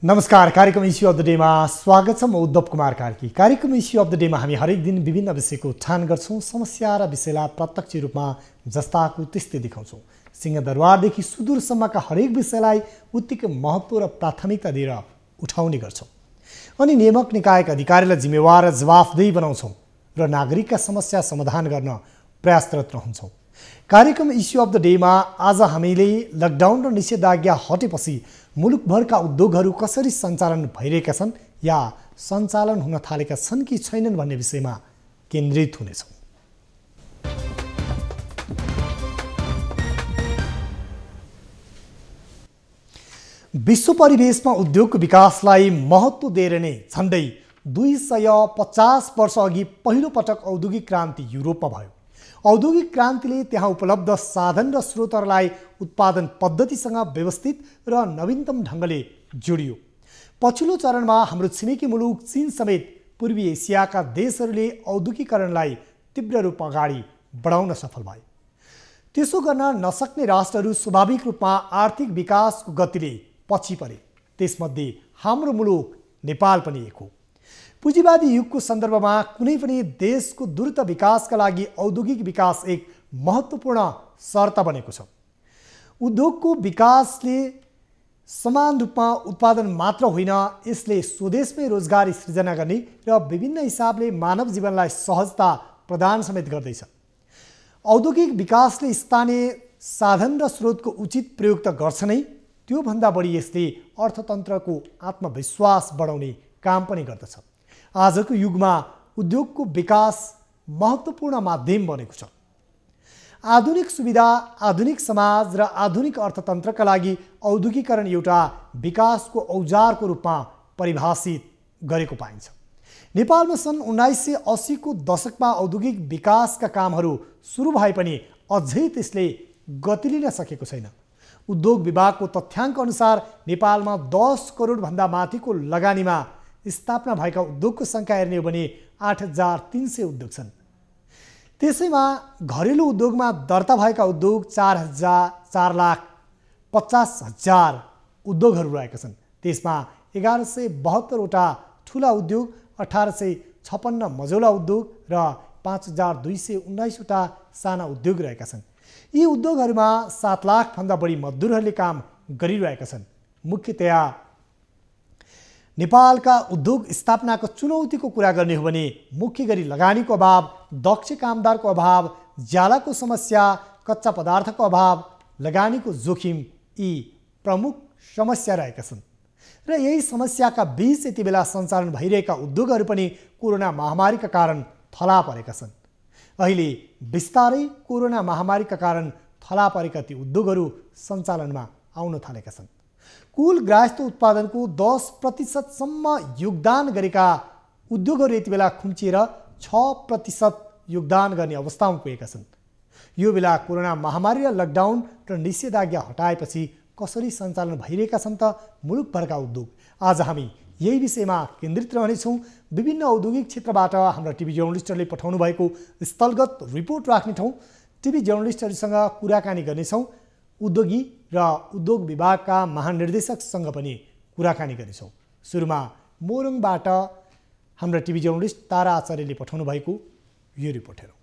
नमस्कार। कार्यक्रम issue of the डेमा स्वागत छ। म उद्धव कुमार कार्की। कार्यक्रम इस्यु अफ द डेमा हामी हरेक दिन विभिन्न विषयको उत्थान गर्छौं। समस्या र विषयलाई प्रत्यक्ष रूपमा जस्ताको त्यस्तै देखाउँछौं। सिंहदरबारदेखि सुदूरसम्मका हरेक विषयलाई उत्तिकै महत्त्व र प्राथमिकता दिएर उठाउने गर्छौं अनि नियामक निकायका अधिकारीलाई जिम्मेवार र जवाफदेही बनाउँछौं र नागरिकका समस्या समाधान गर्न प्रयासरत रहन्छौं। कार्यक्रम इस्यु अफ द डेमा आज हामीले लकडाउन र निषेधाज्ञा हटेपछि मुलुकभरका उद्योगहरू कसरी सञ्चालन भइरहेका छन् या सञ्चालन हुन थालेका छन् कि छैनन् भन्ने विषयमा केन्द्रित हुनेछौँ। विश्व परिवेशमा उद्योगको विकासलाई महत्त्व दिएर नै झन्डै 250 वर्ष अघि पहिलो पटक औद्योगिक क्रान्ति युरोपमा भयो। औद्योगिक क्रान्तिले त्यहाँ उपलब्ध साधन र स्रोतहरूलाई उत्पादन पद्धतिसँग व्यवस्थित र नवीनतम ढङ्गले जोडियो। पछिल्लो चरणमा हाम्रो छिमेकी मुलुक चीन समेत पूर्वी एसियाका देशहरूले औद्योगिकरणलाई तीव्र रूपमा अगाडि बढाउन सफल भए। त्यसो गर्न नसक्ने राष्ट्रहरू स्वाभाविक रूपमा आर्थिक विकासको गतिले पछि परे। त्यसमध्ये हाम्रो मुलुक नेपाल पनि एक हो। पुँजीवादी युगको सन्दर्भमा कुनै पनि देशको द्रुत विकासका लागि औद्योगिक विकास एक महत्त्वपूर्ण शर्त बनेको छ। उद्योगको विकासले समान रूपमा उत्पादन मात्र होइन, यसले स्वदेशमै रोजगारी सृजना गर्ने र विभिन्न हिसाबले मानव जीवनलाई सहजता प्रदान समेत गर्दैछ। औद्योगिक विकासले स्थानीय साधन र स्रोतको उचित प्रयोग त गर्छ नै, त्योभन्दा बढी यसले अर्थतन्त्रको आत्मविश्वास बढाउने काम पनि गर्दछ। आजको युगमा उद्योगको विकास महत्त्वपूर्ण माध्यम बनेको छ। आधुनिक सुविधा, आधुनिक समाज र आधुनिक अर्थतन्त्रका लागि औद्योगिकरण एउटा विकासको औजारको रूपमा परिभाषित गरेको पाइन्छ। नेपालमा सन् 1980 को दशकमा औद्योगिक विकासका कामहरू सुरु भए पनि अझै त्यसले गति लिन सकेको छैन। उद्योग विभागको तथ्याङ्क अनुसार नेपालमा 10 करोड भन्दा माथिको लगानीमा स्थापना भएका उद्योगको सङ्ख्या हेर्ने हो भने 8300 उद्योग छन्। त्यसैमा घरेलु उद्योगमा दर्ता भएका उद्योग 4,50,000 उद्योगहरू रहेका छन्। त्यसमा 1172 वटा ठुला उद्योग, 1856 मझौला उद्योग र 5219 वटा साना उद्योग रहेका छन्। यी उद्योगहरूमा 7 लाख भन्दा बढी मजदुरहरूले काम गरिरहेका छन्। मुख्यतया नेपालका उद्योग स्थापनाको चुनौतीको कुरा गर्ने हो भने मुख्य गरी लगानीको अभाव, दक्ष कामदारको अभाव, ज्यालाको समस्या, कच्चा पदार्थको अभाव, लगानीको जोखिम यी प्रमुख समस्या रहेका छन्। र यही समस्याका बीच यति बेला सञ्चालन भइरहेका उद्योगहरू पनि कोरोना महामारीका कारण थला परेका छन्। अहिले बिस्तारै कोरोना महामारीका कारण थला परेका ती उद्योगहरू सञ्चालनमा आउन थालेका छन्। कुल गृहस्थ उत्पादनको 10% सम्म योगदान गरेका उद्योगहरू यति बेला खुम्चिएर 6% योगदान गर्ने अवस्थामा पुगेका छन्। यो बेला कोरोना महामारी र लकडाउन र निषेधाज्ञा हटाएपछि कसरी सञ्चालन भइरहेका छन् त मुलुकभरका उद्योग? आज हामी यही विषयमा केन्द्रित रहनेछौँ। विभिन्न औद्योगिक क्षेत्रबाट हाम्रा टिभी जर्नलिस्टहरूले पठाउनु भएको स्थलगत रिपोर्ट राख्ने ठाउँ टिभी जर्नलिस्टहरूसँग कुराकानी गर्नेछौँ। उद्योगी र उद्योग विभागका महानिर्देशकसँग पनि कुराकानी गर्नेछौँ। सुरुमा मोरङबाट हाम्रा टिभी जर्नलिस्ट तारा आचार्यले पठाउनु भएको यो रिपोर्ट हेरौँ।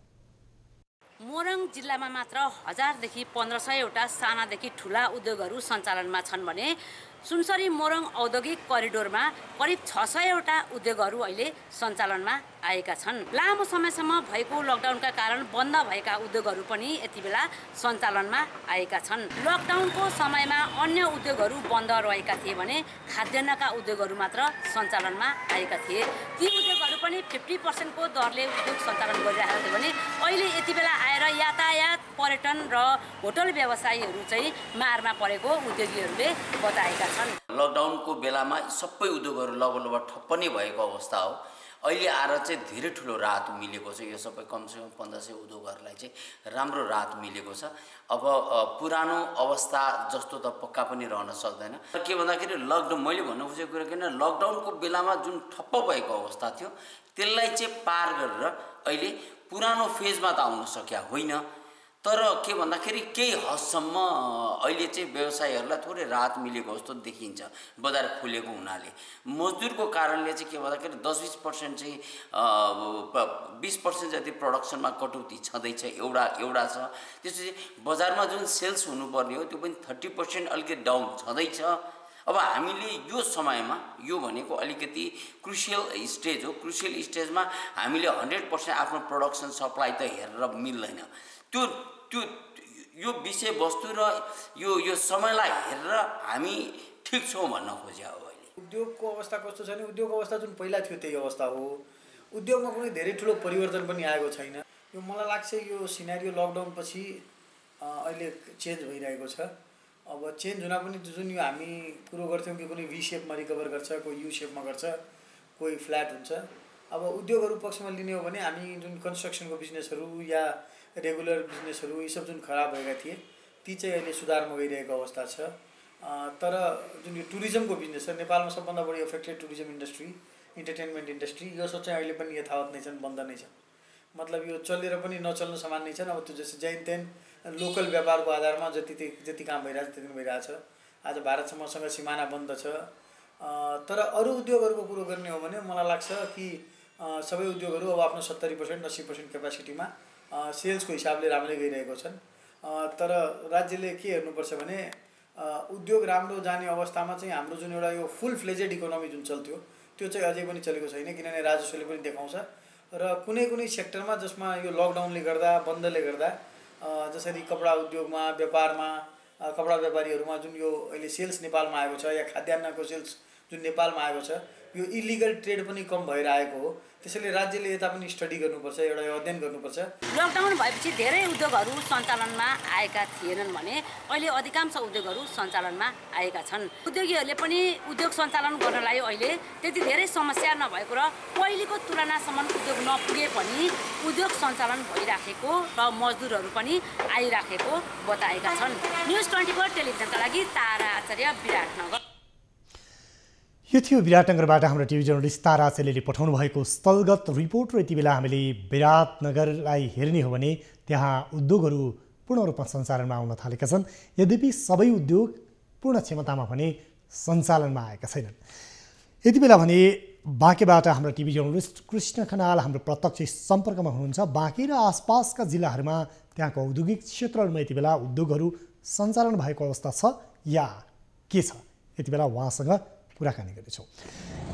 मोरङ जिल्लामा मात्र 1000 देखि 1500 वटा सानादेखि ठुला उद्योगहरू सञ्चालनमा छन् भने सुनसरी मोरङ औद्योगिक करिडोरमा करिब 600 वटा उद्योगहरू अहिले सञ्चालनमा आएका छन्। लामो समयसम्म भएको लकडाउनका कारण बन्द भएका उद्योगहरू पनि यति बेला सञ्चालनमा आएका छन्। लकडाउनको समयमा अन्य उद्योगहरू बन्द रहेका थिए भने खाद्यान्नका उद्योगहरू मात्र सञ्चालनमा आएका थिए। ती उद्योगहरू पनि 50% को दरले उद्योग सञ्चालन गरिरहेका थिए भने अहिले यति बेला आएर यातायात, पर्यटन र होटल व्यवसायीहरू चाहिँ मारमा परेको उद्योगीहरूले बताएका छन्। लकडाउनको बेलामा सबै उद्योगहरू लगभग ठप्प नै भएको अवस्था हो। अहिले आएर चाहिँ धेरै ठुलो राहत मिलेको छ। यो सबै कमसेकम 1500 उद्योगहरूलाई चाहिँ राम्रो राहत मिलेको छ। अब पुरानो अवस्था जस्तो त पक्का पनि रहन सक्दैन। के भन्दाखेरि लकडाउन, मैले भन्नु खोजेको कुरा किन लकडाउनको बेलामा जुन ठप्प भएको अवस्था थियो त्यसलाई चाहिँ पार गरेर अहिले पुरानो फेजमा त आउन सकिया होइन। तर के भन्दाखेरि केही हदसम्म अहिले चाहिँ व्यवसायीहरूलाई थोरै राहत मिलेको जस्तो देखिन्छ बजार खुलेको हुनाले। मजदुरको कारणले चाहिँ के भन्दाखेरि 10-20% चाहिँ 20% जति प्रोडक्सनमा कटौती छँदैछ एउटा छ। त्यसपछि बजारमा जुन सेल्स हुनुपर्ने हो त्यो पनि 30% अलिकति डाउन छँदैछ। अब हामीले यो समयमा यो भनेको अलिकति क्रुसियल स्टेज हो। क्रुसियल स्टेजमा हामीले 100% आफ्नो प्रोडक्सन सप्लाई त हेरेर मिल्दैन। त्यो यो विषयवस्तु र यो समयलाई हेरेर हामी ठिक छौँ भन्न खोजे हो। अहिले उद्योगको अवस्था कस्तो छ भने उद्योगको अवस्था जुन पहिला थियो त्यही अवस्था हो। उद्योगमा कुनै धेरै ठुलो परिवर्तन पनि आएको छैन। यो मलाई लाग्छ यो सिनारियो लकडाउन पछि अहिले चेन्ज भइरहेको छ। अब चेन्ज हुन पनि जुन यो हामी कुरो गर्थ्यौँ कि कुनै भी सेपमा रिकभर गर्छ, कोही यू सेपमा गर्छ, कोही फ्ल्याट हुन्छ। अब उद्योगहरू पक्षमा लिने हो भने हामी जुन कन्स्ट्रक्सनको बिजनेसहरू या रेगुलर बिजनेसहरू यी सब जुन खराब भएका थिए ती चाहिँ अहिले सुधारमा गइरहेको अवस्था छ। तर जुन यो टुरिज्मको बिजनेस छ नेपालमा सबभन्दा बढी affected tourism industry, entertainment industry, यो सब चाहिँ अहिले पनि यथावत नै छन्, बन्द नै छ। मतलब यो चलेर पनि नचल्न समान नै छन्। अब त्यो जस्तो जैन तेन लोकल व्यापारको आधारमा जति काम भइरहेछ त्यति नै भइरहेछ। आज भारतसम्मसँग सिमाना बन्द छ। तर अरू उद्योगहरूको कुरो गर्ने हो भने मलाई लाग्छ कि सबै उद्योगहरू अब आफ्नो 70% 80% क्यापासिटीमा सेल्सको हिसाबले राम्रै गइरहेको छन्। तर राज्यले के हेर्नुपर्छ भने उद्योग राम्रो जाने अवस्थामा चाहिँ हाम्रो जुन एउटा यो फुल फ्लेजेड इकोनोमी जुन चल्थ्यो त्यो चाहिँ अझै पनि चलेको छैन। किनभने राजस्वले पनि देखाउँछ र कुनै सेक्टरमा जसमा यो लकडाउनले गर्दा बन्दले गर्दा जसरी कपडा उद्योगमा व्यापारमा कपडा व्यापारीहरूमा जुन यो अहिले सेल्स नेपालमा आएको छ या खाद्यान्नको सेल्स जुन नेपालमा आएको छ यो इलिगल ट्रेड पनि कम भएर आएको हो। त्यसैले राज्यले यता पनि स्टडी गर्नुपर्छ, एउटा अध्ययन गर्नुपर्छ। लकडाउन भएपछि धेरै उद्योगहरू सञ्चालनमा आएका थिएनन् भने अहिले अधिकांश उद्योगहरू सञ्चालनमा आएका छन्। उद्योगीहरूले पनि उद्योग सञ्चालन गर्नलाई अहिले त्यति धेरै समस्या नभएको र पहिलेको तुलनासम्म उद्योग नपुगे पनि उद्योग सञ्चालन भइराखेको र मजदुरहरू पनि आइराखेको बताएका छन्। न्युज 24 टेलिभिजनका लागि तारा आचार्य, विराटनगर। यो थियो विराटनगरबाट हाम्रो टिभी जर्नलिस्ट तारा आचार्यले पठाउनु भएको स्थलगत रिपोर्ट। र यति बेला हामीले विराटनगरलाई हेर्ने हो भने त्यहाँ उद्योगहरू पूर्ण रूपमा सञ्चालनमा आउन थालेका छन्। यद्यपि सबै उद्योग पूर्ण क्षमतामा भने सञ्चालनमा आएका छैनन्। यति बेला भने बाँकेबाट हाम्रो टिभी जर्नलिस्ट कृष्ण खनाल हाम्रो प्रत्यक्ष सम्पर्कमा हुनुहुन्छ। बाँके र आसपासका जिल्लाहरूमा त्यहाँको औद्योगिक क्षेत्रहरूमा यति बेला उद्योगहरू सञ्चालन भएको अवस्था छ या के छ, यति बेला उहाँसँग कुराकानी गर्नेछौँ।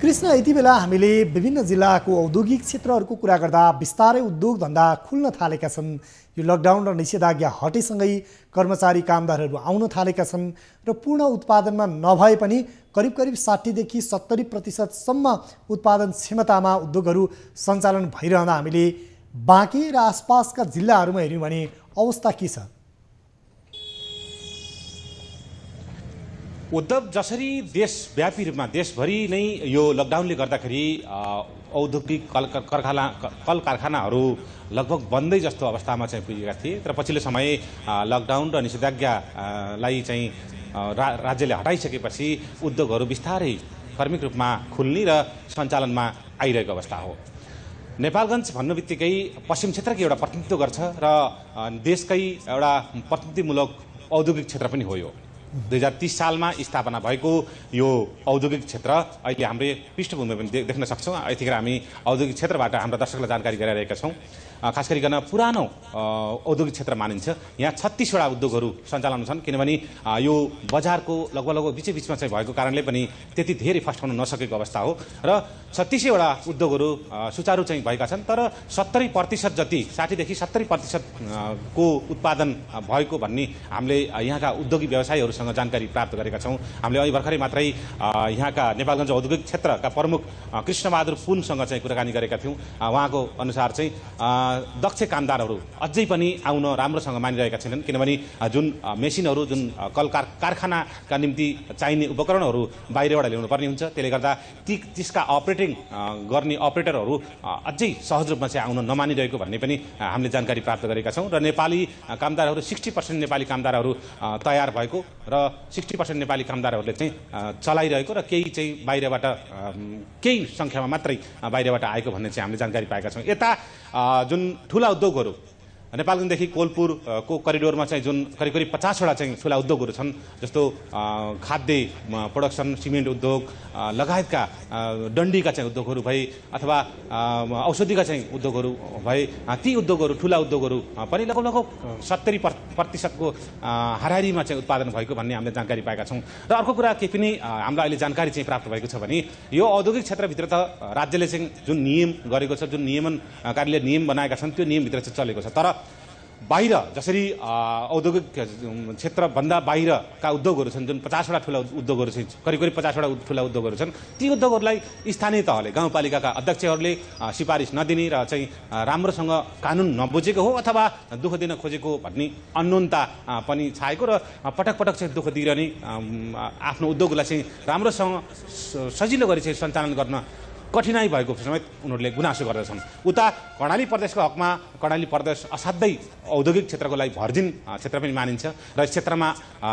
कृष्ण, यति बेला हामीले विभिन्न जिल्लाको औद्योगिक क्षेत्रहरूको कुरा गर्दा बिस्तारै उद्योग धन्दा खुल्न थालेका छन्। यो लकडाउन र निषेधाज्ञा हटेसँगै कर्मचारी कामदारहरू आउन थालेका छन् र पूर्ण उत्पादनमा नभए पनि करिब 60देखि 70% उत्पादन क्षमतामा उद्योगहरू सञ्चालन भइरहँदा हामीले बाँके र आसपासका जिल्लाहरूमा हेऱ्यौँ भने अवस्था के छ? उद्धव, जसरी देशव्यापी रूपमा देशभरि नै यो लकडाउनले गर्दाखेरि औद्योगिक कल कारखानाहरू लगभग बन्दै जस्तो अवस्थामा चाहिँ पुगेका थिए। तर पछिल्लो समय लकडाउन र निषेधाज्ञालाई चाहिँ राज्यले हटाइसकेपछि उद्योगहरू बिस्तारै क्रमिक रूपमा खुल्ने र सञ्चालनमा आइरहेको अवस्था हो। नेपालगञ्ज भन्नु बित्तिकै पश्चिम क्षेत्रको एउटा प्रतिनिधित्व गर्छ र देशकै एउटा प्रतिनिधिमूलक औद्योगिक क्षेत्र पनि हो। यो 2030 सालमा स्थापना भएको यो औद्योगिक क्षेत्र अहिले हाम्रो पृष्ठभूमि पनि देख्न सक्छौँ। यतिखेर हामी औद्योगिक क्षेत्रबाट हाम्रा दर्शकलाई जानकारी गराइरहेका छौँ। खास गरिकन पुरानो औद्योगिक क्षेत्र मानिन्छ। यहाँ 36वटा उद्योगहरू सञ्चालन छन्, किनभने यो बजारको लगभग बिचमा चाहिँ भएको कारणले पनि त्यति धेरै फस्टाउन नसकेको अवस्था हो र 36वटा उद्योगहरू सुचारू चाहिँ भएका छन्। तर 70% जति 60देखि 70% को उत्पादन भएको भन्ने हामीले यहाँका उद्योगिक व्यवसायीहरूसँग जानकारी प्राप्त गरेका छौँ। हामीले अहिले भर्खरै मात्रै यहाँका नेपालगञ्ज औद्योगिक क्षेत्रका प्रमुख कृष्णबहादुर पुनसँग चाहिँ कुराकानी गरेका थियौँ। उहाँको अनुसार चाहिँ दक्ष कामदारहरू अझै पनि आउन राम्रोसँग मानिरहेका छैनन्, किनभने जुन मेसिनहरू जुन कारखानाका निम्ति चाहिने उपकरणहरू बाहिरबाट ल्याउनु पर्ने हुन्छ। त्यसले गर्दा त्यसका अपरेटिङ गर्ने अपरेटरहरू अझै सहज रूपमा चाहिँ आउन नमानिरहेको भन्ने पनि हामीले जानकारी प्राप्त गरेका छौँ। र नेपाली कामदारहरू 60% नेपाली कामदारहरू तयार भएको र 60% नेपाली कामदारहरूले चाहिँ चलाइरहेको र केही चाहिँ बाहिरबाट केही सङ्ख्यामा मात्रै बाहिरबाट आएको भन्ने चाहिँ हामीले जानकारी पाएका छौँ। यता जुन ठुला उद्योगहरू नेपालगञ्जदेखि कोलपुरको करिडोरमा चाहिँ जुन करिब करिब 50वटा चाहिँ ठुला उद्योगहरू छन्, जस्तो खाद्य प्रोडक्सन, सिमेन्ट उद्योग लगायतका डन्डीका चाहिँ उद्योगहरू भए अथवा औषधिका चाहिँ उद्योगहरू भए, ती उद्योगहरू ठुला उद्योगहरू पनि लगभग 70% हाराहारीमा चाहिँ उत्पादन भएको भन्ने हामीले जानकारी पाएका छौँ। र अर्को कुरा के पनि हामीलाई अहिले जानकारी चाहिँ प्राप्त भएको छ भने यो औद्योगिक क्षेत्रभित्र त राज्यले चाहिँ जुन नियम गरेको छ, जुन नियमनकारीले नियम बनाएका छन्, त्यो नियमभित्र चाहिँ चलेको छ। तर बाहिर जसरी औद्योगिक क्षेत्रभन्दा बाहिरका उद्योगहरू छन्, जुन 50वटा ठुला उद्योगहरू छन्, करिब करिब 50वटा ठुला उद्योगहरू छन्, ती उद्योगहरूलाई स्थानीय तहले गाउँपालिकाका अध्यक्षहरूले सिफारिस नदिने र चाहिँ राम्रोसँग कानुन नबुझेको हो अथवा दुःख दिन खोजेको भन्ने अन्योन्यता पनि छाएको र पटक पटक चाहिँ दुःख दिइरहने, आफ्नो उद्योगलाई चाहिँ राम्रोसँग सजिलो गरी चाहिँ सञ्चालन गर्न कठिनाई भएको समेत उनीहरूले गुनासो गर्दछन्। उता कर्णाली प्रदेशको हकमा कर्णाली प्रदेश असाध्यै औद्योगिक क्षेत्रको लागि भर्जिन क्षेत्र पनि मानिन्छ र यस क्षेत्रमा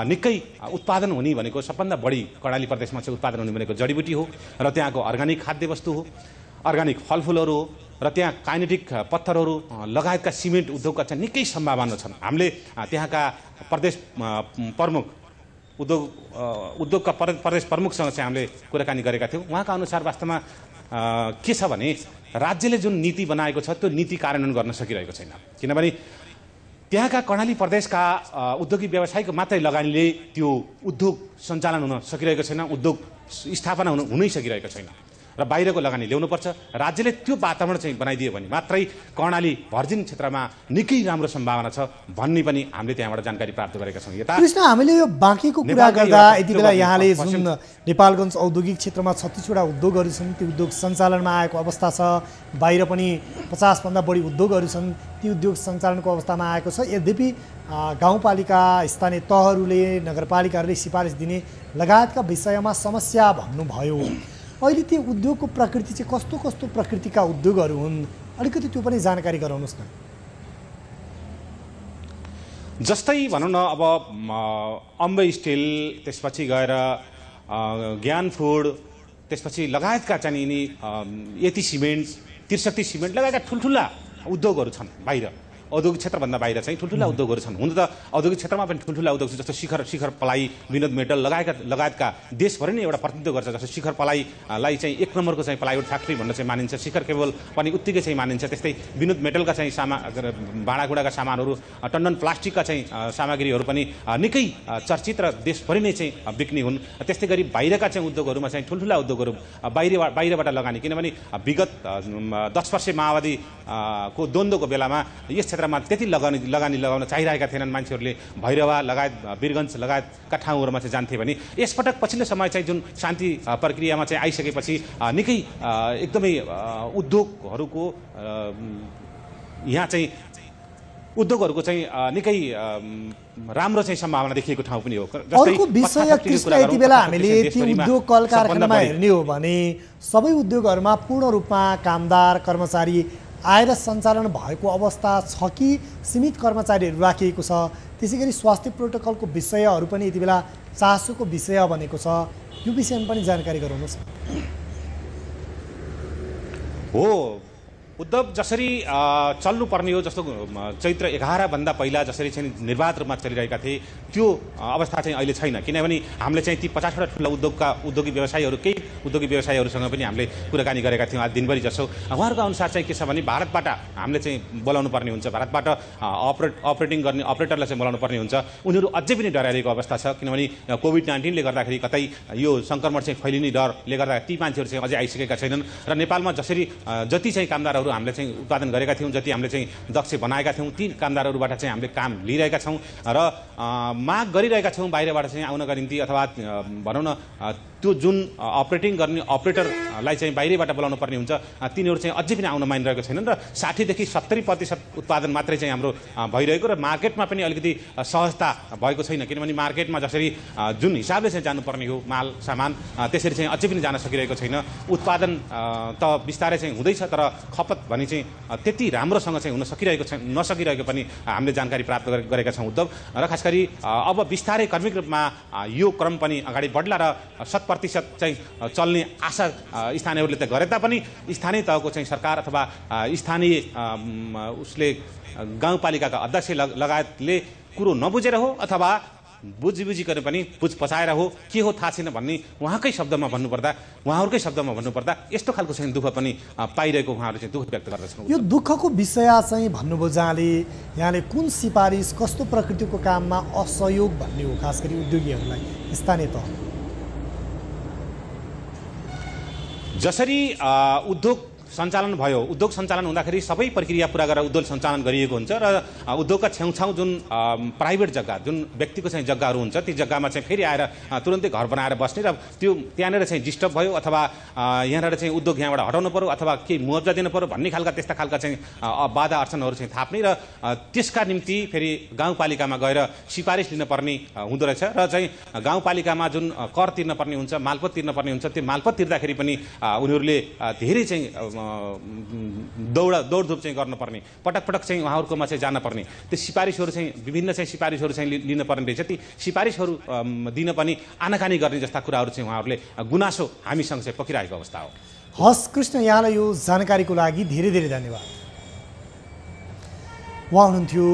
निकै उत्पादन हुने भनेको सबभन्दा बढी कर्णाली प्रदेशमा चाहिँ उत्पादन हुने भनेको जडीबुटी हो र त्यहाँको अर्ग्यानिक खाद्य वस्तु हो, अर्ग्यानिक फलफुलहरू हो र त्यहाँ काइनेटिक पत्थरहरू लगायतका सिमेन्ट उद्योगका चाहिँ निकै सम्भावना छन्। हामीले त्यहाँका प्रदेश प्रमुख उद्योगका प्रदेश प्रमुखसँग चाहिँ हामीले कुराकानी गरेका थियौँ। उहाँका अनुसार वास्तवमा के छ भने राज्यले जुन नीति बनाएको छ त्यो नीति कार्यान्वयन गर्न सकिरहेको छैन, किनभने त्यहाँका कर्णाली प्रदेशका उद्योगिक व्यवसायको मात्रै लगानीले त्यो उद्योग सञ्चालन हुन सकिरहेको छैन, उद्योग स्थापना हुनै सकिरहेको छैन र बाहिरको लगानी ल्याउनुपर्छ। राज्यले त्यो वातावरण चाहिँ बनाइदियो भने मात्रै कर्णाली भर्जिन क्षेत्रमा निकै राम्रो सम्भावना छ भन्ने पनि हामीले त्यहाँबाट जानकारी प्राप्त गरेका छौँ। यता कृष्ण, हामीले यो बाँकीको कुरा गर्दा यति बेला यहाँले जुन नेपालगञ्ज औद्योगिक क्षेत्रमा 36वटा उद्योगहरू छन्, ती उद्योग सञ्चालनमा आएको अवस्था छ, बाहिर पनि 50भन्दा बढी उद्योगहरू छन्, ती उद्योग सञ्चालनको अवस्थामा आएको छ। यद्यपि गाउँपालिका, स्थानीय तहहरूले, नगरपालिकाहरूले सिफारिस दिने लगायतका विषयमा समस्या भन्नुभयो। अहिले ती उद्योगको प्रकृति चाहिँ कस्तो कस्तो प्रकृतिका उद्योगहरू हुन्, अलिकति त्यो पनि जानकारी गराउनुहोस् न। जस्तै भनौँ न, अब अम्बे स्टिल, त्यसपछि गएर ज्ञान फुड, त्यसपछि लगायतका चाहिँ यिनी यति सिमेन्ट, त्रिशक्ति सिमेन्ट लगायतका ठुल्ठुला उद्योगहरू छन् बाहिर, औद्योगिक क्षेत्रभन्दा बाहिर चाहिँ ठुल्ठुला उद्योगहरू छन्। हुन त औद्योगिक क्षेत्रमा पनि ठुल्ठुला उद्योग छ, जस्तो शिखर पलाई, विनोद मेटल लगायतका देशभरि नै एउटा प्रतिनिधित्व गर्छ। जस्तो शिखर पलाईलाई चाहिँ 1 नम्बरको चाहिँ प्लाइवुड फ्याक्ट्री भन्न चाहिँ मानिन्छ, शिखर केबल पनि उत्तिकै चाहिँ मानिन्छ। त्यस्तै विनोद मेटलका चाहिँ भाँडाकुँडाका सामानहरू, टन्डन प्लास्टिकका चाहिँ सामग्रीहरू पनि निकै चर्चित र देशभरि नै चाहिँ बिक्ने हुन्। त्यस्तै गरी बाहिरका चाहिँ उद्योगहरूमा चाहिँ ठुल्ठुला उद्योगहरू बाहिरबाट लगानी, किनभने विगत 10 वर्ष माओवादीको द्वन्द्वको बेलामा यस क्षेत्रमा त्यति लगानी लगाउन चाहिरहेका थिएनन् मान्छेहरूले, भैरवा लगायत वीरगञ्ज लगायतका ठाउँहरूमा चाहिँ जान्थे भने यसपटक पछिल्लो समय चाहिँ जुन शान्ति प्रक्रियामा चाहिँ आइसकेपछि निकै एकदमै उद्योगहरूको यहाँ चाहिँ उद्योगहरूको चाहिँ निकै राम्रो चाहिँ सम्भावना देखिएको ठाउँ पनि हो। अर्को विषय कृष्ण, यति बेला हामीले ती उद्योग कल कारखानामा हेर्ने हो भने सबै उद्योगहरूमा पूर्ण रूपमा कामदार कर्मचारी आएर सञ्चालन भएको अवस्था छ कि सीमित कर्मचारीहरू राखिएको छ? त्यसै गरी स्वास्थ्य प्रोटोकलको विषयहरू पनि यति बेला चासोको विषय बनेको छ, यो विषयमा पनि जानकारी गराउनुहोस्। हो, उद्योग जसरी चल्नुपर्ने हो, जस्तो चैत्र 11 भन्दा पहिला जसरी चाहिँ निर्वाध रूपमा चलिरहेका थिए त्यो अवस्था चाहिँ अहिले छैन, किनभने हामीले चाहिँ ती 50वटा ठुला उद्योगिक व्यवसायीहरू, केही उद्योगिक व्यवसायीहरूसँग पनि हामीले कुराकानी गरेका थियौँ आज दिनभरि जसो। उहाँहरूको अनुसार चाहिँ के छ भने भारतबाट हामीले चाहिँ बोलाउनु पर्ने हुन्छ, भारतबाट अपरेटिङ गर्ने अपरेटरलाई चाहिँ बोलाउनु पर्ने हुन्छ। उनीहरू अझै पनि डराइरहेको अवस्था छ, किनभने कोभिड-19ले गर्दाखेरि कतै यो सङ्क्रमण चाहिँ फैलिने डरले गर्दा ती मान्छेहरू चाहिँ अझै आइसकेका छैनन् र नेपालमा जसरी जति चाहिँ कामदारहरू हामीले चाहिँ उत्पादन गरेका थियौँ, जति हामीले चाहिँ दक्ष बनाएका थियौँ, ती कामदारहरूबाट चाहिँ हामीले काम लिइरहेका छौँ र माग गरिरहेका छौँ बाहिरबाट चाहिँ आउनका निम्ति, अथवा भनौँ न त्यो जुन अपरेटिङ गर्ने अपरेटरलाई चाहिँ बाहिरबाट बोलाउनु पर्ने हुन्छ, तिनीहरू चाहिँ अझै पनि आउन मानिरहेको छैनन् र 60 देखि 70% उत्पादन मात्रै चाहिँ हाम्रो भइरहेको र मार्केटमा पनि अलिकति सहजता भएको छैन, किनभने मार्केटमा जसरी जुन हिसाबले चाहिँ जानुपर्ने हो माल सामान त्यसरी चाहिँ अझै पनि जान सकिरहेको छैन। उत्पादन त बिस्तारै चाहिँ हुँदैछ, तर खपत भने चाहिँ त्यति राम्रोसँग चाहिँ हुन नसकिरहेको पनि हामीले जानकारी प्राप्त गरेका छौँ उद्योग। र खास गरी अब बिस्तारै क्रमिक रूपमा यो क्रम पनि अगाडि बढ्ला र 100% प्रतिशत चाहिँ चल्ने आशा स्थानीयहरूले त गरे तापनि स्थानीय तहको चाहिँ सरकार अथवा स्थानीय उसले गाउँपालिकाका अध्यक्ष लगायतले कुरो नबुझेर हो अथवा बुझिकन पनि बुझ पचाएर हो के हो थाहा छैन भन्ने उहाँहरूकै शब्दमा भन्नुपर्दा यस्तो खालको चाहिँ दुःख पनि पाइरहेको उहाँहरू चाहिँ दुःख व्यक्त गर्दछन्। यो दुःखको विषय चाहिँ भन्नुभयो यहाँले कुन सिफारिस कस्तो प्रकृतिको काममा असहयोग भन्ने हो, खास गरी उद्योगीहरूलाई स्थानीय तह जसरी उद्योग सञ्चालन हुँदाखेरि सबै प्रक्रिया पुरा गरेर उद्योग सञ्चालन गरिएको हुन्छ र उद्योगका छेउछाउ जुन प्राइभेट जग्गा जुन व्यक्तिको चाहिँ जग्गाहरू हुन्छ ती जग्गामा चाहिँ फेरि आएर तुरन्तै घर बनाएर बस्ने र त्यो त्यहाँनिर चाहिँ डिस्टर्ब भयो अथवा यहाँबाट चाहिँ उद्योग यहाँबाट हटाउनु पर्यो अथवा केही मुआवजा दिनु पर्यो भन्ने त्यस्ता खालका चाहिँ बाधा अर्चनहरू चाहिँ थाप्ने र त्यसका निम्ति फेरि गाउँपालिकामा गएर सिफारिस लिनुपर्ने हुँदो रहेछ र चाहिँ गाउँपालिकामा जुन कर तिर्नुपर्ने हुन्छ मालपोत तिर्नुपर्ने हुन्छ त्यो मालपोत तिर्दाखेरि पनि उनीहरूले धेरै चाहिँ दौडधुप चाहिँ गर्नुपर्ने पटक चाहिँ उहाँहरूकोमा चाहिँ जानुपर्ने त्यो सिफारिसहरू चाहिँ विभिन्न चाहिँ सिफारिसहरू चाहिँ लिनुपर्ने रहेछ। ती सिफारिसहरू दिन पनि आनाकानी गर्ने जस्ता कुराहरू चाहिँ उहाँहरूले गुनासो हामीसँग चाहिँ पकिरहेको अवस्था हो। हस् कृष्ण, यहाँलाई यो जानकारीको लागि धेरै धेरै धन्यवाद। उहाँ हुनुहुन्थ्यो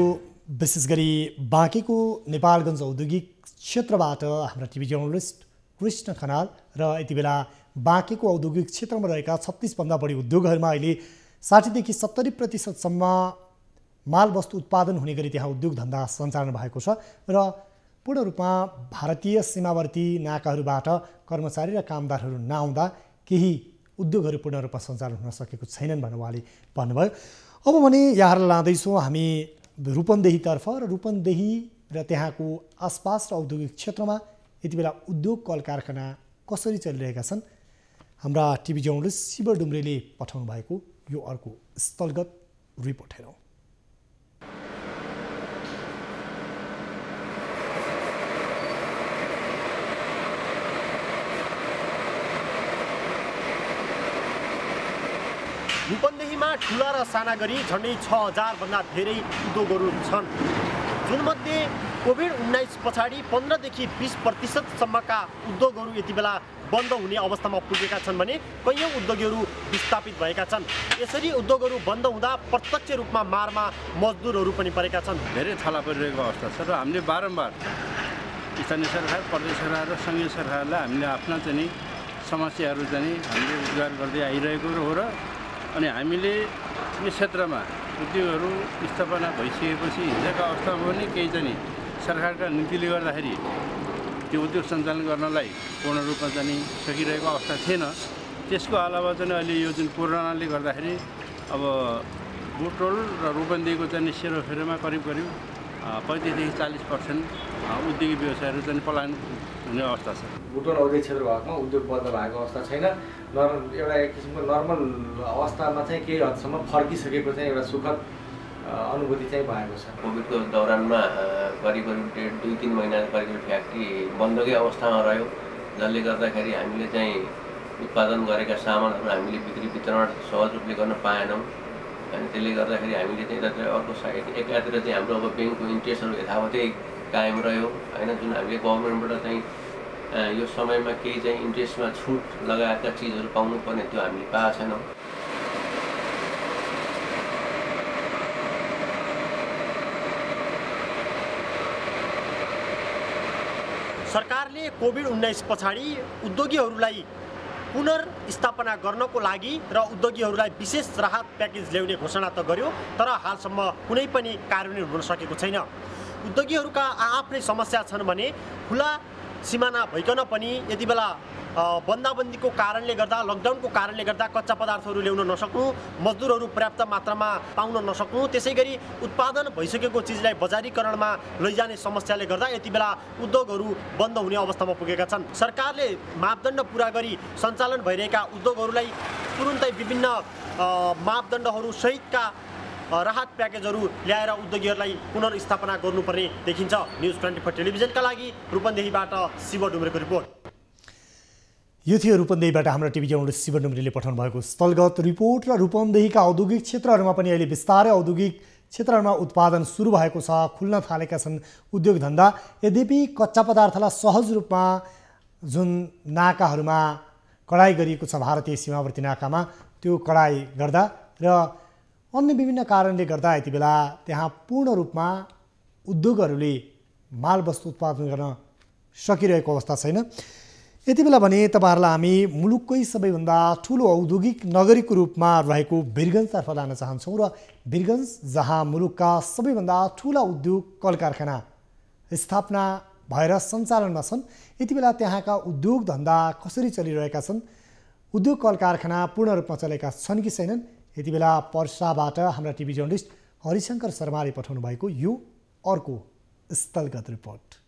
विशेष गरी बाँकेको नेपालगञ्ज औद्योगिक क्षेत्रबाट हाम्रा टिभी जर्नलिस्ट कृष्ण खनाल र यति बेला बाँकेको औद्योगिक क्षेत्रमा रहेका 36भन्दा बढी उद्योगहरूमा अहिले 60देखि 70% मालवस्तु उत्पादन हुने गरी त्यहाँ उद्योग धन्दा सञ्चालन भएको छ र पूर्ण रूपमा भारतीय सीमावर्ती नाकाहरूबाट कर्मचारी र कामदारहरू नआउँदा केही उद्योगहरू पूर्ण रूपमा सञ्चालन हुन सकेको छैनन् भनेर उहाँले भन्नुभयो। अब भने यहाँहरूलाई लाँदैछौँ हामी रूपन्देहीतर्फ र रूपन्देही र त्यहाँको आसपास र औद्योगिक क्षेत्रमा यति बेला उद्योग कल कारखाना कसरी चलिरहेका छन्। हाम्रा टिभी जर्नलिस्ट शिव डुम्रेले पठाउनु भएको यो अर्को स्थलगत रिपोर्ट हेरौँ। रूपन्देहीमा ठुला र साना गरी झन्डै 6000 भन्दा धेरै उद्योगहरू छन्, जुनमध्ये कोभिड-19 पछाडि 15देखि 20% सम्मका उद्योगहरू यति बेला बन्द हुने अवस्थामा पुगेका छन् भने कैयौँ उद्योगहरू विस्थापित भएका छन्। यसरी उद्योगहरू बन्द हुँदा प्रत्यक्ष रूपमा मारमा मजदुरहरू पनि परेका छन्। धेरै थला परिरहेको अवस्था छ र हामीले बारम्बार स्थानीय सरकार, प्रदेश सरकार र सङ्घीय सरकारलाई हामीले आफ्ना चाहिँ समस्याहरू चाहिँ हामीले उजागर गर्दै आइरहेको हो र अनि हामीले यस क्षेत्रमा उद्योगहरू स्थापना भइसकेपछि हिजोका अवस्थामा पनि केही चाहिँ सरकारका नीतिले गर्दाखेरि त्यो उद्योग सञ्चालन गर्नलाई पूर्ण रूपमा चाहिँ सकिरहेको अवस्था थिएन। त्यसको अलावा चाहिँ अहिले यो जुन कोरोनाले गर्दाखेरि अब बुटोल र रूपन्देहीको चाहिँ सेरोफेरोमा करिब 35देखि 40% उद्योगिक व्यवसायहरू चाहिँ पलायन हुने अवस्था छ। बुटोल औद्योगिक क्षेत्र भागमा उद्योग बन्द भएको अवस्था छैन। एउटा एक किसिमको नर्मल अवस्थामा चाहिँ केही हदसम्म फर्किसकेको चाहिँ एउटा सुखद अनुभूति चाहिँ भएको छ। कोभिडको दौरानमा करिब 2-3 महिना करिब फ्याक्ट्री बन्दकै अवस्थामा रह्यो, जसले गर्दाखेरि हामीले चाहिँ उत्पादन गरेका सामानहरू हामीले बिक्री वितरण सहज रूपले गर्न पाएनौँ। अनि त्यसले गर्दाखेरि हामीले चाहिँ अर्को साइड एकातिर चाहिँ हाम्रो अब ब्याङ्कको इन्ट्रेस्टहरू यथावतै कायम रह्यो होइन, जुन हामीले गभर्मेन्टबाट चाहिँ यो समयमा केही चाहिँ इन्ट्रेस्टमा छुट लगाएका चिजहरू पाउनुपर्ने त्यो हामीले पाएको छैनौँ। सरकारले कोभिड-19 पछाडि उद्योगीहरूलाई पुनर्स्थापना गर्नको लागि र उद्योगीहरूलाई विशेष राहत प्याकेज ल्याउने घोषणा त गर्यो, तर हालसम्म कुनै पनि कार्यान्वयन हुन सकेको छैन। उद्योगीहरूका आफ्नै समस्या छन् भने खुला सिमाना भइकन पनि यति बेला बन्दाबन्दीको कारणले गर्दा, लकडाउनको कारणले गर्दा कच्चा पदार्थहरू ल्याउन नसक्नु, मजदुरहरू पर्याप्त मात्रामा पाउन नसक्नु, त्यसै गरी उत्पादन भइसकेको चिजलाई बजारीकरणमा लैजाने समस्याले गर्दा यति बेला उद्योगहरू बन्द हुने अवस्थामा पुगेका छन्। सरकारले मापदण्ड पुरा गरी सञ्चालन भइरहेका उद्योगहरूलाई तुरुन्तै विभिन्न मापदण्डहरू सहितका राहत प्याकेजहरू ल्याएर उद्योगीहरूलाई पुनर्स्थापना गर्नुपर्ने देखिन्छ। न्युज 24 टेलिभिजनका लागि रूपन्देहीबाट शिव डुम्रेको रिपोर्ट। यो थियो रूपन्देहीबाट हाम्रो टिभी जर्नलिस्ट शिव डुम्रेले पठाउनु भएको स्थलगत रिपोर्ट। र रूपन्देहीका औद्योगिक क्षेत्रहरूमा पनि अहिले बिस्तारै औद्योगिक क्षेत्रहरूमा उत्पादन सुरु भएको छ, खुल्न थालेका छन् उद्योग धन्दा। यद्यपि कच्चा पदार्थलाई सहज रूपमा जुन नाकाहरूमा कडाई गरिएको छ भारतीय सीमावर्ती नाकामा त्यो कडाई गर्दा र अन्य विभिन्न कारणले गर्दा यति बेला त्यहाँ पूर्ण रूपमा उद्योगहरूले मालवस्तु उत्पादन गर्न सकिरहेको अवस्था छैन। यति बेला भने तपाईहरुलाई हामी मुलुककै सबैभन्दा ठूलो औद्योगिक नगरीको रूपमा रहेको वीरगञ्जतर्फ लान चाहन्छौँ र वीरगञ्ज जहाँ मुलुकका सबैभन्दा ठूला उद्योग कल कारखाना स्थापना भएर सञ्चालनमा छन्, यति बेला त्यहाँका उद्योग धन्दा कसरी चलिरहेका छन्, उद्योग कल कारखाना पूर्ण रूपमा चलेका छन् कि छैनन्, यति बेला पर्साबाट हाम्रा टिभी जर्नलिस्ट हरिशंकर शर्माले पठाउनु भएको यो अर्को स्थलगत रिपोर्ट।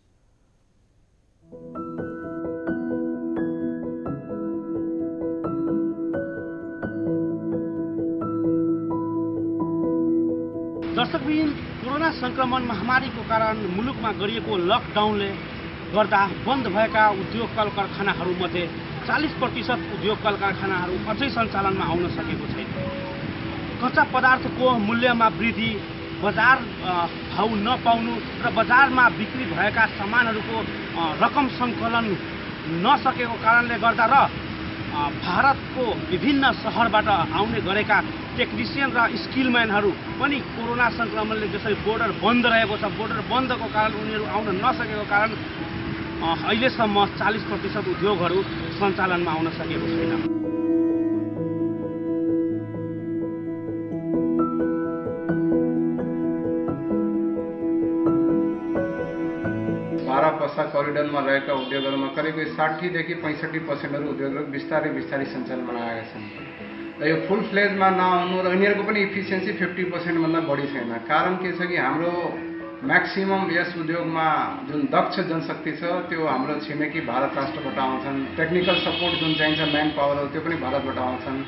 दर्शकवृन्द, कोरोना संक्रमण महामारीको कारण मुलुकमा गरिएको लकडाउनले गर्दा बन्द भएका उद्योग कल कारखानाहरूमध्ये 40% उद्योग कल कारखानाहरू अझै सञ्चालनमा आउन सकेको छैन। कच्चा पदार्थको मूल्यमा वृद्धि, बजार भाउ नपाउनु र बजारमा बिक्री भएका सामानहरूको रकम सङ्कलन नसकेको कारणले गर्दा र भारतको विभिन्न शहरबाट आउने गरेका टेक्निसियन र स्किलम्यानहरू पनि कोरोना संक्रमणले जसरी बोर्डर बन्द रहेको छ, बोर्डर बन्दको कारण उनीहरू आउन नसकेको कारण अहिलेसम्म 40% उद्योगहरू सञ्चालनमा आउन सकेको छैन। पसा करिडोरमा रहेका उद्योगहरूमा करिब 60 देखि 65% उद्योगहरू बिस्तारै सञ्चालनमा आएका छन् र यो फुल फ्लेजमा नआउनु र उनीहरूको पनि इफिसियन्सी 50% भन्दा बढी छैन। कारण के छ कि हाम्रो म्याक्सिमम यस उद्योगमा जुन दक्ष जनशक्ति छ त्यो हाम्रो छिमेकी भारत राष्ट्रबाट आउँछन्। टेक्निकल सपोर्ट जुन चाहिन्छ म्यान पावरहरू त्यो पनि भारतबाट आउँछन्,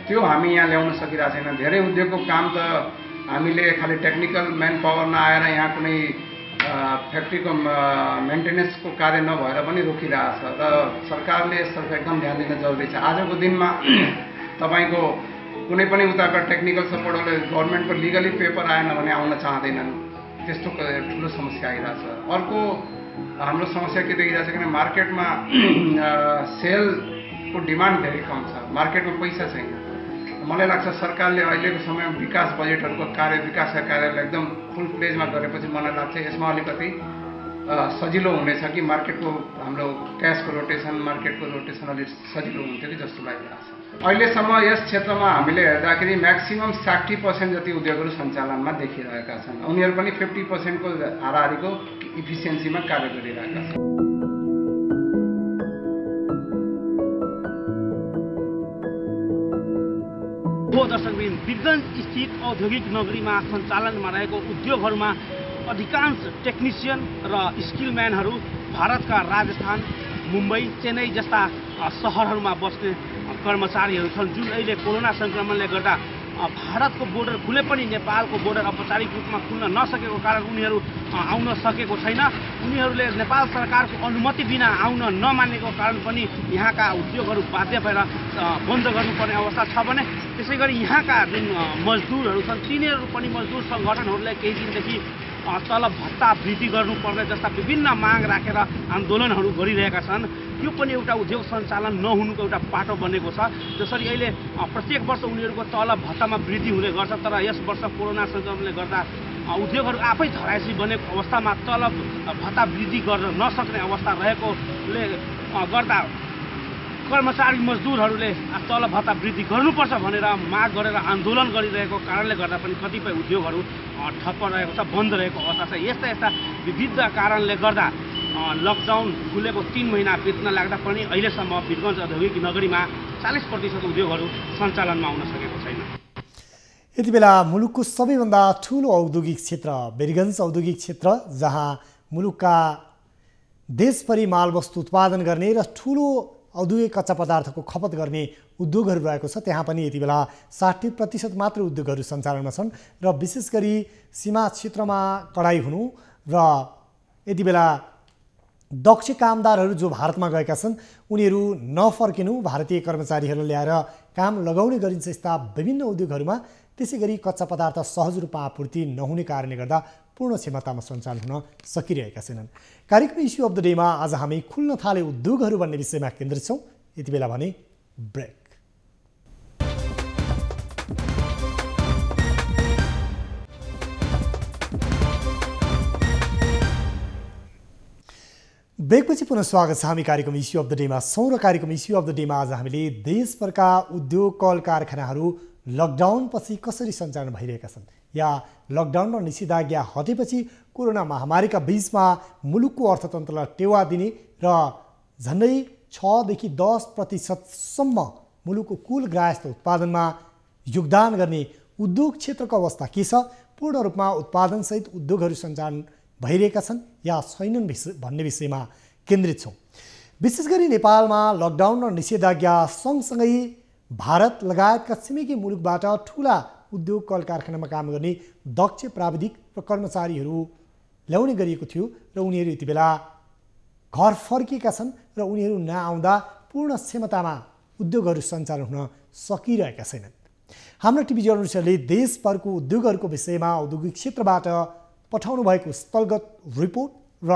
त्यो हामी यहाँ ल्याउन सकिरहेको छैन। धेरै उद्योगको काम त हामीले खालि टेक्निकल म्यान पावर नआएर यहाँ कुनै फ्याक्ट्रीको मेन्टेनेन्सको कार्य नभएर पनि रोकिरहेछ र सरकारले यसतर्फ एकदम ध्यान दिन जरुरी छ। आजको दिनमा तपाईको कुनै पनि उताका टेक्निकल सपोर्टले गभर्नमेन्टको लिगली पेपर आएन भने आउन चाहँदैनन्, त्यस्तो ठुलो समस्या आइरहेछ। अर्को हाम्रो समस्या के देखिरहेछ भने मार्केटमा सेलको डिमान्ड धेरै कम छ, मार्केटमा पैसा छैन। मलाई लाग्छ सरकारले अहिलेको समयमा विकास बजेटहरूको विकासका कार्यलाई एकदम फुल प्लेजमा गरेपछि मलाई लाग्छ यसमा अलिकति सजिलो हुनेछ कि मार्केटको हाम्रो क्यासको रोटेसन, मार्केटको रोटेसन अलिक सजिलो हुन्थ्यो कि जस्तो लागिरहेछ। अहिलेसम्म यस क्षेत्रमा हामीले हेर्दाखेरि म्याक्सिमम 60% जति उद्योगहरू सञ्चालनमा देखिरहेका छन्। उनीहरू पनि 50% को हाराहारीको इफिसियन्सीमा कार्य गरिरहेका छन्। दर्शकवृन्द, वीरगञ्ज स्थित औद्योगिक नगरीमा सञ्चालनमा रहेको उद्योगहरूमा अधिकांश टेक्निसियन र स्किलम्यानहरू भारतका राजस्थान, मुम्बई, चेन्नई जस्ता सहरहरूमा बस्ने कर्मचारीहरू छन्, जुन अहिले कोरोना संक्रमणले गर्दा भारतको बोर्डर खुले पनि नेपालको बोर्डर औपचारिक रूपमा खुल्न नसकेको कारण उनीहरू आउन सकेको छैन। उनीहरूले नेपाल सरकारको अनुमति बिना आउन नमानेको कारण पनि यहाँका उद्योगहरू बाध्य भएर बन्द गर्नुपर्ने अवस्था छ भने त्यसै गरी यहाँका जुन मजदुरहरू छन् तिनीहरू पनि मजदुर सङ्गठनहरूले केही दिनदेखि तलब भत्ता वृद्धि गर्नुपर्ने जस्ता विभिन्न माग राखेर आन्दोलनहरू गरिरहेका छन्। यो पनि एउटा उद्योग सञ्चालन नहुनुको एउटा पाटो बनेको छ। जसरी अहिले प्रत्येक वर्ष उनीहरूको तलब भत्तामा वृद्धि हुने गर्छ, तर यस वर्ष कोरोना संक्रमणले गर्दा उद्योगहरू आफै धराइसी बनेको अवस्थामा तलब भत्ता वृद्धि गर्न नसक्ने अवस्था रहेकोले गर्दा कर्मचारी मजदुरहरूले तलब भत्ता वृद्धि गर्नुपर्छ भनेर माग गरेर आन्दोलन गरिरहेको कारणले गर्दा पनि कतिपय उद्योगहरू ठप्प रहेको छ, बन्द रहेको अवस्था छ। यस्ता विविध कारणले गर्दा लकडाउन खुलेको 3 महिना बित्न लाग्दा पनि अहिलेसम्म वीरगञ्ज औद्योगिक नगरीमा 40% उद्योगहरू सञ्चालनमा आउन सकेको छैन। यति बेला मुलुकको सबैभन्दा ठूलो औद्योगिक क्षेत्र वीरगञ्ज औद्योगिक क्षेत्र, जहाँ मुलुकका देशभरि मालवस्तु उत्पादन गर्ने र ठूलो औद्योगिक कच्चा पदार्थको खपत गर्ने उद्योगहरू रहेको छ, त्यहाँ पनि यति बेला 60% मात्र उद्योगहरू सञ्चालनमा छन् र विशेष गरी सीमा क्षेत्रमा कडाई हुनु र यति बेला दक्ष कामदारहरू जो भारतमा गएका छन् उनीहरू नफर्किनु, भारतीय कर्मचारीहरूलाई ल्याएर काम लगाउने गरिन्छ यस्ता विभिन्न उद्योगहरूमा। त्यसै गरी कच्चा पदार्थ सहज रूपमा आपूर्ति नहुने कारणले गर्दा पूर्ण क्षमतामा सञ्चालन हुन सकिरहेका छैनन्। कार्यक्रम इस्यु अफ द डेमा आज हामी खुल्न थाले उद्योगहरू भन्ने विषयमा केन्द्रित छौँ। यति बेला भने ब्रेक। ब्रेकपछि पुनः स्वागत छ। हामी कार्यक्रम इस्यु अफ द डेमा छौँ र कार्यक्रम इस्यु अफ द डेमा आज हामीले देशभरका उद्योग कल कारखानाहरू लकडाउनपछि कसरी सञ्चालन भइरहेका छन् या लकडाउन र निषेधाज्ञा हटेपछि कोरोना महामारीका बीचमा मुलुकको अर्थतन्त्रलाई टेवा दिने र झन्डै 6 देखि 10% मुलुकको कुल ग्राहस्थ उत्पादनमा योगदान गर्ने उद्योग क्षेत्रको अवस्था के छ, पूर्ण रूपमा उत्पादनसहित उद्योगहरू सञ्चालन भइरहेका छन् या छैनन् भन्ने विषयमा केन्द्रित छौँ। विशेष गरी नेपालमा लकडाउन र निषेधाज्ञा सँगसँगै भारत लगायतका छिमेकी मुलुकबाट ठुला उद्योग कल कारखानामा काम गर्ने दक्ष प्राविधिक र कर्मचारीहरू ल्याउने गरिएको थियो र उनीहरू यति बेला घर फर्किएका छन् र उनीहरू नआउँदा पूर्ण क्षमतामा उद्योगहरू सञ्चालन हुन सकिरहेका छैनन्। हाम्रो टिभी जर्नलिस्टहरूले देशभरको उद्योगहरूको विषयमा औद्योगिक क्षेत्रबाट पठाउनु भएको स्थलगत रिपोर्ट र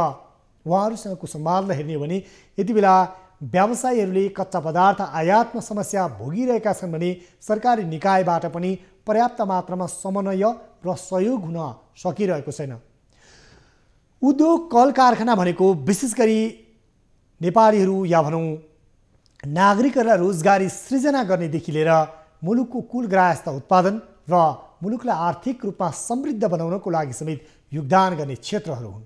उहाँहरूसँगको संवादलाई हेर्ने हो भने यति बेला व्यवसायीहरूले कच्चा पदार्थ आयातमा समस्या भोगिरहेका छन् भने सरकारी निकायबाट पनि पर्याप्त मात्रामा समन्वय र सहयोग हुन सकिरहेको छैन। उद्योग कल कारखाना भनेको विशेष गरी नेपालीहरू या भनौँ नागरिकहरूलाई रोजगारी सृजना गर्नेदेखि लिएर मुलुकको कुल ग्राहस्थ उत्पादन र मुलुकलाई आर्थिक रूपमा समृद्ध बनाउनको लागि समेत योगदान गर्ने क्षेत्रहरू हुन्।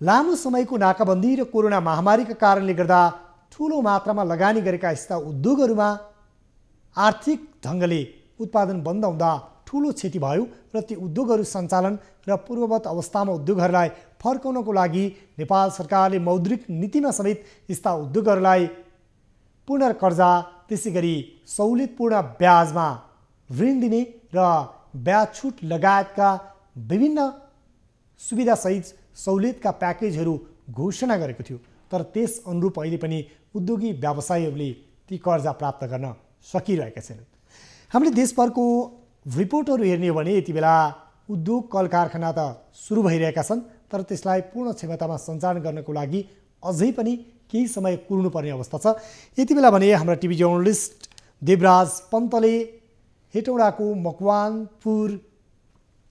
लामो समयको नाकाबन्दी र कोरोना महामारीका कारणले गर्दा ठुलो मात्रामा लगानी गरेका यस्ता उद्योगहरूमा आर्थिक ढङ्गले उत्पादन बन्द हुँदा ठुलो क्षति भयो र ती उद्योगहरू सञ्चालन र पूर्ववत अवस्थामा उद्योगहरूलाई फर्काउनको लागि नेपाल सरकारले मौद्रिक नीतिमा समेत यस्ता उद्योगहरूलाई पुनर्कर्जा त्यसै गरी सहुलियतपूर्ण ब्याजमा ऋण दिने र ब्याज छुट लगायतका विभिन्न सुविधासहित सहुलियतका प्याकेजहरू घोषणा गरेको थियो। तर त्यस अनुरूप अहिले पनि उद्योगी व्यवसायीहरूले ती कर्जा प्राप्त गर्न सकिरहेका छैनन्। हामीले देशभरको रिपोर्टहरू हेर्ने हो भने यति बेला उद्योग कल कारखाना त सुरु भइरहेका छन् तर त्यसलाई पूर्ण क्षमतामा सञ्चालन गर्नको लागि अझै पनि केही समय कुर्नुपर्ने अवस्था छ। यति बेला भने हाम्रा टिभी जर्नलिस्ट देवराज पन्तले हेटौडाको मकवानपुर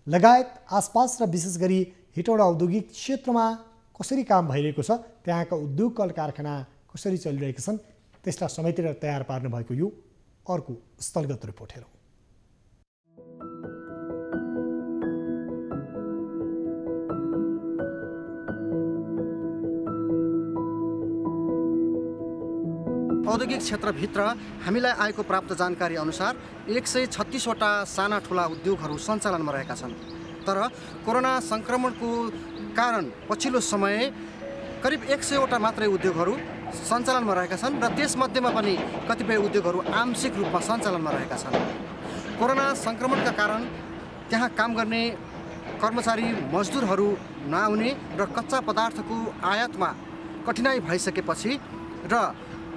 लगायत आसपास र विशेष गरी हेटौडा औद्योगिक क्षेत्रमा कसरी काम भइरहेको छ, त्यहाँका उद्योग कल कारखाना कसरी चलिरहेका छन् त्यसलाई समेटेर तयार पार्नु भएको यो अर्को स्थलगत रिपोर्ट हेरौँ। औद्योगिक क्षेत्रभित्र हामीलाई आएको प्राप्त जानकारी अनुसार 136वटा साना ठुला उद्योगहरू सञ्चालनमा रहेका छन्। तर कोरोना सङ्क्रमणको कारण पछिल्लो समय करिब 100वटा मात्रै उद्योगहरू सञ्चालनमा रहेका छन् र त्यसमध्येमा पनि कतिपय उद्योगहरू आंशिक रूपमा सञ्चालनमा रहेका छन्। कोरोना सङ्क्रमणका कारण त्यहाँ काम गर्ने कर्मचारी मजदुरहरू नआउने र कच्चा पदार्थको आयातमा कठिनाई भइसकेपछि र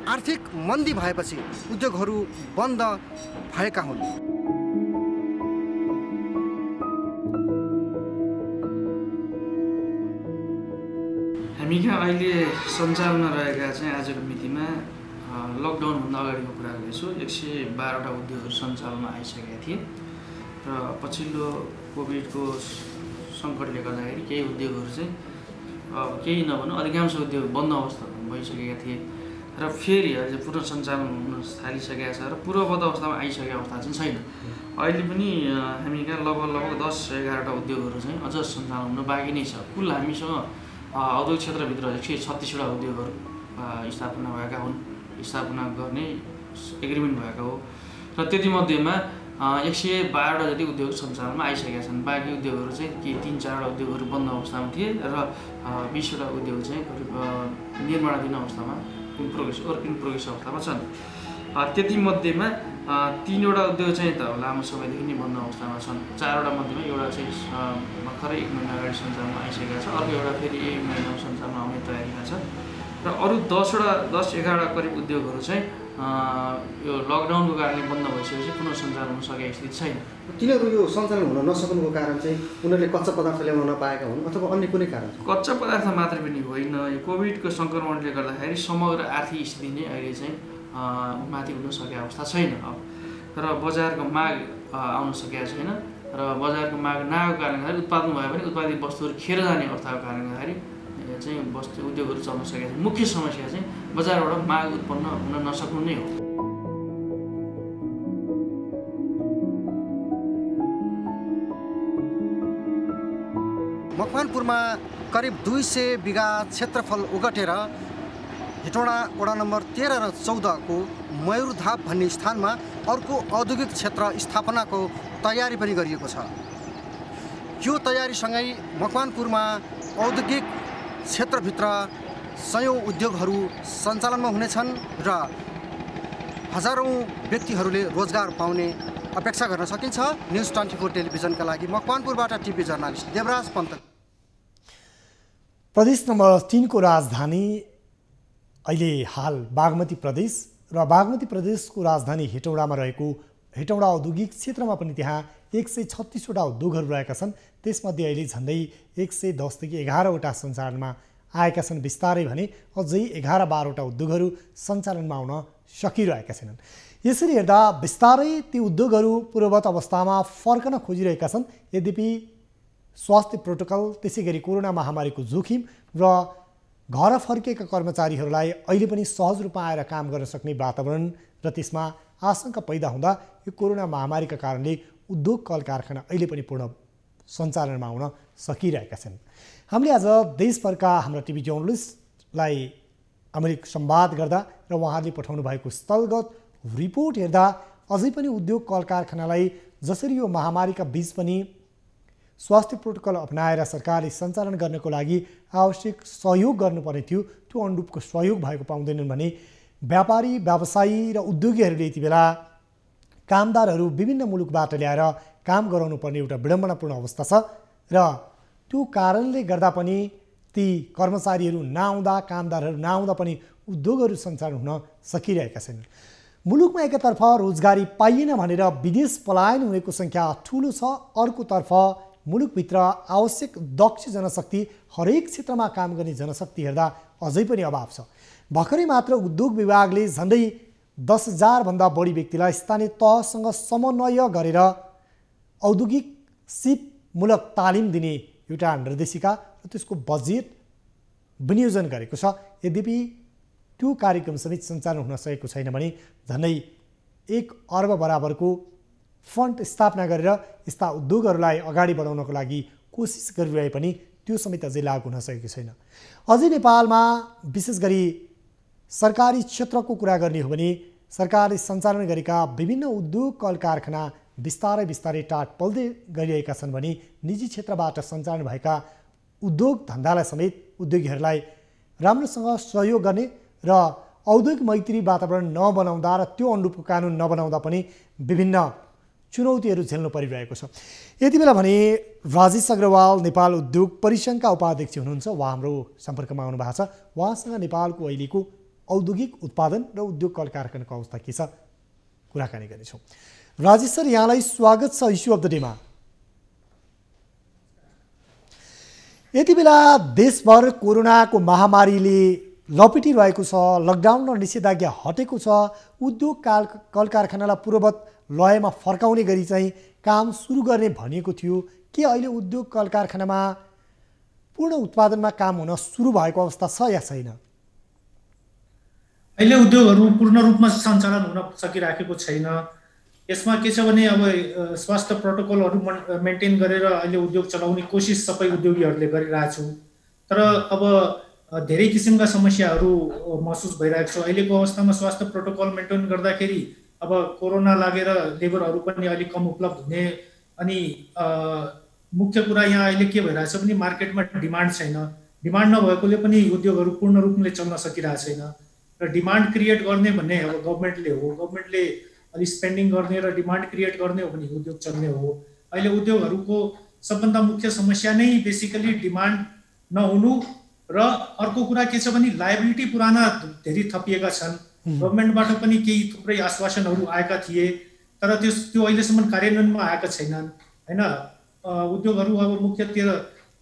आर्थिक मन्दी भएपछि उद्योगहरू बन्द भएका हुन्। हामी कहाँ अहिले सञ्चालनमा रहेका चाहिँ आजको मितिमा लकडाउनभन्दा अगाडिको कुरा गर्दैछु 112वटा उद्योगहरू सञ्चालनमा आइसकेका थिए र पछिल्लो कोभिडको सङ्कटले गर्दाखेरि केही उद्योगहरू चाहिँ केही नभनौँ अधिकांश उद्योग बन्द अवस्था भइसकेका थिए र फेरि अझै पूर्ण सञ्चालन हुन थालिसकेका छ र पूर्ववत अवस्थामा आइसकेको अवस्था चाहिँ छैन। अहिले पनि हामी कहाँ लगभग 10-11वटा उद्योगहरू चाहिँ अझ सञ्चालन हुन बाँकी नै छ। कुल हामीसँग औद्योगिक क्षेत्रभित्र 136वटा उद्योगहरू स्थापना भएका हुन्, स्थापना गर्ने एग्रिमेन्ट भएको हो र त्यतिमध्येमा 112वटा जति उद्योग सञ्चालनमा आइसकेका छन्। बाँकी उद्योगहरू चाहिँ केही 3-4वटा उद्योगहरू बन्द अवस्थामा थिए र 20वटा उद्योग चाहिँ करिब निर्माणाधीन अवस्थामा वर्क इन प्रोग्रेस अवस्थामा छन्। त्यतिमध्येमा 3वटा उद्योग चाहिँ त लामो समयदेखि नै बन्द अवस्थामा छन्। 4वटा मध्येमा एउटा चाहिँ भर्खरै 1 महिना अगाडि सञ्चालनमा आइसकेका छ, अर्को एउटा फेरि 1 महिनामा सञ्चालनमा आउने तयारीमा छ र अरू 10-11वटा करिब उद्योगहरू चाहिँ यो लकडाउनको कारणले बन्द भइसकेपछि पुनः सञ्चालन हुन सकेको स्थिति छैन। तिनीहरू यो सञ्चालन हुन नसक्नुको कारण चाहिँ उनीहरूले कच्चा पदार्थ ल्याउन नपाएका हुन् अथवा अन्य कुनै कारण? कच्चा पदार्थ मात्रै पनि होइन, यो कोभिडको सङ्क्रमणले गर्दाखेरि समग्र आर्थिक स्थिति नै अहिले चाहिँ माथि उठ्न सकेको अवस्था छैन। अब तर बजारको माग आउन सकेको छैन र बजारको माग नआएको कारणले गर्दाखेरि उत्पादन भए पनि उत्पादित वस्तुहरू खेर जाने अवस्थाको कारणले गर्दाखेरि चाहिँ वस्तु उद्योगहरू चल्न सकेको छैन। मुख्य समस्या चाहिँ बजारबाट माग उत्पन्न हुन नसक्नु नै हो। मकवानपुरमा करिब 200 बिघा क्षेत्रफल ओगटेर हेटौँडा वडा नम्बर 13 र 14 को मयूरधाप भन्ने स्थानमा अर्को औद्योगिक क्षेत्र स्थापनाको तयारी पनि गरिएको छ। यो तयारीसँगै मकवानपुरमा औद्योगिक क्षेत्रभित्र सयौं उद्योगहरू सञ्चालनमा हुनेछन् र हजारौं व्यक्तिहरूले रोजगार पाउने अपेक्षा गर्न सकिन्छ। न्युज 24 टेलिभिजनका लागि मकवानपुरबाट टिभी जर्नलिस्ट देवराज पन्त। प्रदेश नम्बर 3 को राजधानी अहिले हाल बागमती प्रदेश र बागमती प्रदेशको राजधानी हेटौडामा रहेको हेटौडा औद्योगिक क्षेत्रमा पनि त्यहाँ 136वटा उद्योगहरू रहेका छन्। त्यसमध्ये अहिले झन्डै 110 देखि 11वटा सञ्चालनमा आएका छन्। बिस्तारै भने अझै 11-12वटा उद्योगहरू सञ्चालनमा आउन सकिरहेका छैनन्। यसरी हेर्दा बिस्तारै ती उद्योगहरू पूर्ववत अवस्थामा फर्कन खोजिरहेका छन्। यद्यपि स्वास्थ्य प्रोटोकल, त्यसै गरी कोरोना महामारीको जोखिम र घर फर्केका कर्मचारीहरूलाई अहिले पनि सहज रूपमा आएर काम गर्न सक्ने वातावरण र त्यसमा आशंका पैदा हुँदा यो कोरोना महामारीका कारणले उद्योग कल कारखाना अहिले पनि पूर्ण सञ्चालनमा आउन सकिरहेका छन्। हामीले आज देशभरका हाम्रा टिभी जर्नलिस्टलाई अमेरिक संवाद गर्दा र उहाँहरूले पठाउनु भएको स्थलगत रिपोर्ट हेर्दा अझै पनि उद्योग कल कारखानालाई जसरी यो महामारीका बीच पनि स्वास्थ्य प्रोटोकल अपनाएर सरकारले सञ्चालन गर्नको लागि आवश्यक सहयोग गर्नुपर्ने थियो, त्यो अनुरूपको सहयोग भएको पाउँदैनन् भने व्यापारी, व्यवसायी र उद्योगीहरूले यति बेला कामदारहरू विभिन्न मुलुकबाट ल्याएर काम गराउनु पर्ने एउटा विडम्बनापूर्ण अवस्था छ र त्यो कारणले गर्दा पनि ती कर्मचारीहरू नआउँदा, कामदारहरू नआउँदा पनि उद्योगहरू सञ्चालन हुन सकिरहेका छैनन्। मुलुकमा एकातर्फ रोजगारी पाइएन भनेर विदेश पलायन हुनेको सङ्ख्या ठुलो छ, अर्कोतर्फ मुलुकभित्र आवश्यक दक्ष जनशक्ति, हरेक क्षेत्रमा काम गर्ने जनशक्ति हेर्दा अझै पनि अभाव छ। भर्खरै मात्र उद्योग विभागले झन्डै 10,000 भन्दा बढी व्यक्तिलाई स्थानीय तहसँग समन्वय गरेर औद्योगिक सिपमूलक तालिम दिने एउटा निर्देशिका र त्यसको बजेट विनियोजन गरेको छ। यद्यपि त्यो कार्यक्रम समेत सञ्चालन हुन सकेको छैन भने झन्डै 1 अर्ब बराबरको फन्ड स्थापना गरेर यस्ता उद्योगहरूलाई अगाडि बढाउनको लागि कोसिस गरिरहे पनि त्यो समेत अझै लागू हुन सकेको छैन। अझै नेपालमा विशेष गरी सरकारी क्षेत्रको कुरा गर्ने हो भने सरकारले सञ्चालन गरेका विभिन्न उद्योग कल कारखाना बिस्तारै बिस्तारै टाट पल्दै गरिरहेका छन् भने निजी क्षेत्रबाट सञ्चालन भएका उद्योग धन्दालाई समेत उद्योगीहरूलाई राम्रोसँग सहयोग गर्ने र औद्योगिक मैत्री वातावरण नबनाउँदा र त्यो अनुरूपको कानुन नबनाउँदा पनि विभिन्न चुनौतीहरू झेल्नु परिरहेको छ। यति बेला भने राजेश अग्रवाल नेपाल उद्योग परिसङ्घका उपाध्यक्ष हुनुहुन्छ, उहाँ हाम्रो सम्पर्कमा आउनु भएको छ। उहाँसँग नेपालको अहिलेको औद्योगिक उत्पादन र उद्योग कल कारखानाको अवस्था के छ कुराकानी गर्नेछौँ। राजेश सर, यहाँलाई स्वागत छ इस्यु अफ द डेमा। यति बेला देशभर कोरोनाको महामारीले लपेटिरहेको छ, लकडाउन र निषेधाज्ञा हटेको छ, उद्योग कल कारखानालाई पूर्ववत लयमा फर्काउने गरी चाहिँ काम सुरु गर्ने भनिएको थियो। के अहिले उद्योग कल कारखानामा पूर्ण उत्पादनमा काम हुन सुरु भएको अवस्था छ या छैन? अहिले उद्योगहरू पूर्ण रूपमा सञ्चालन हुन सकिराखेको छैन। यसमा के छ भने अब स्वास्थ्य प्रोटोकलहरू मेन्टेन गरेर अहिले उद्योग चलाउने कोसिस सबै उद्योगीहरूले गरिरहेछौँ, तर अब धेरै किसिमका समस्याहरू महसुस भइरहेको छ। अहिलेको अवस्थामा स्वास्थ्य प्रोटोकल मेन्टेन गर्दाखेरि अब कोरोना लागेर लेबरहरू पनि अलिक कम उपलब्ध हुने, अनि मुख्य कुरा यहाँ अहिले के भइरहेछ भने मार्केटमा डिमान्ड छैन। डिमान्ड नभएकोले पनि उद्योगहरू पूर्ण रूपले चल्न सकिरहेको छैन र डिमान्ड क्रिएट गर्ने भन्ने अब गभर्मेन्टले हो। गभर्मेन्टले अलि स्पेन्डिङ गर्ने र डिमान्ड क्रिएट गर्ने हो भने उद्योग चल्ने हो। अहिले उद्योगहरूको सबभन्दा मुख्य समस्या नै बेसिकली डिमान्ड नहुनु र अर्को कुरा के छ भने लायबिलिटी पुराना धेरै थपिएका छन्। गभर्मेन्टबाट पनि केही थुप्रै आश्वासनहरू आएका थिए तर त्यो अहिलेसम्म कार्यान्वयनमा आएका छैनन् हैन। उद्योगहरू अब मुख्यतः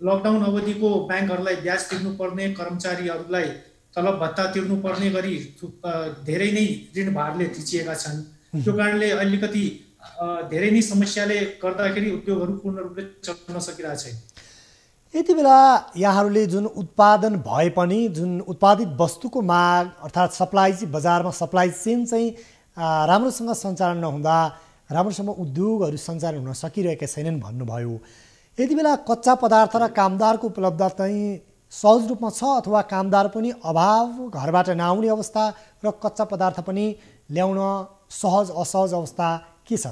लकडाउन अवधिको ब्याङ्कहरूलाई ब्याज तिर्नुपर्ने, कर्मचारीहरूलाई तलब भत्ता तिर्नुपर्ने गरी धेरै नै ऋण भारले थिचिएका छन्। त्यो कारणले अलिकति धेरै नै समस्याले गर्दाखेरि उद्योगहरू पूर्ण रूपले चल्न सकिरहेको छैन। यति बेला यहाँहरूले जुन उत्पादन भए पनि जुन उत्पादित वस्तुको माग अर्थात् सप्लाई चाहिँ बजारमा सप्लाई चेन चाहिँ राम्रोसँग सञ्चालन नहुँदा राम्रोसँग उद्योगहरू सञ्चालन हुन सकिरहेका छैनन् भन्नुभयो। यति बेला कच्चा पदार्थ र कामदारको उपलब्धता चाहिँ सहज रूपमा छ अथवा कामदार पनि अभाव, घरबाट नआउने अवस्था र कच्चा पदार्थ पनि ल्याउन सहज असहज अवस्था के छ?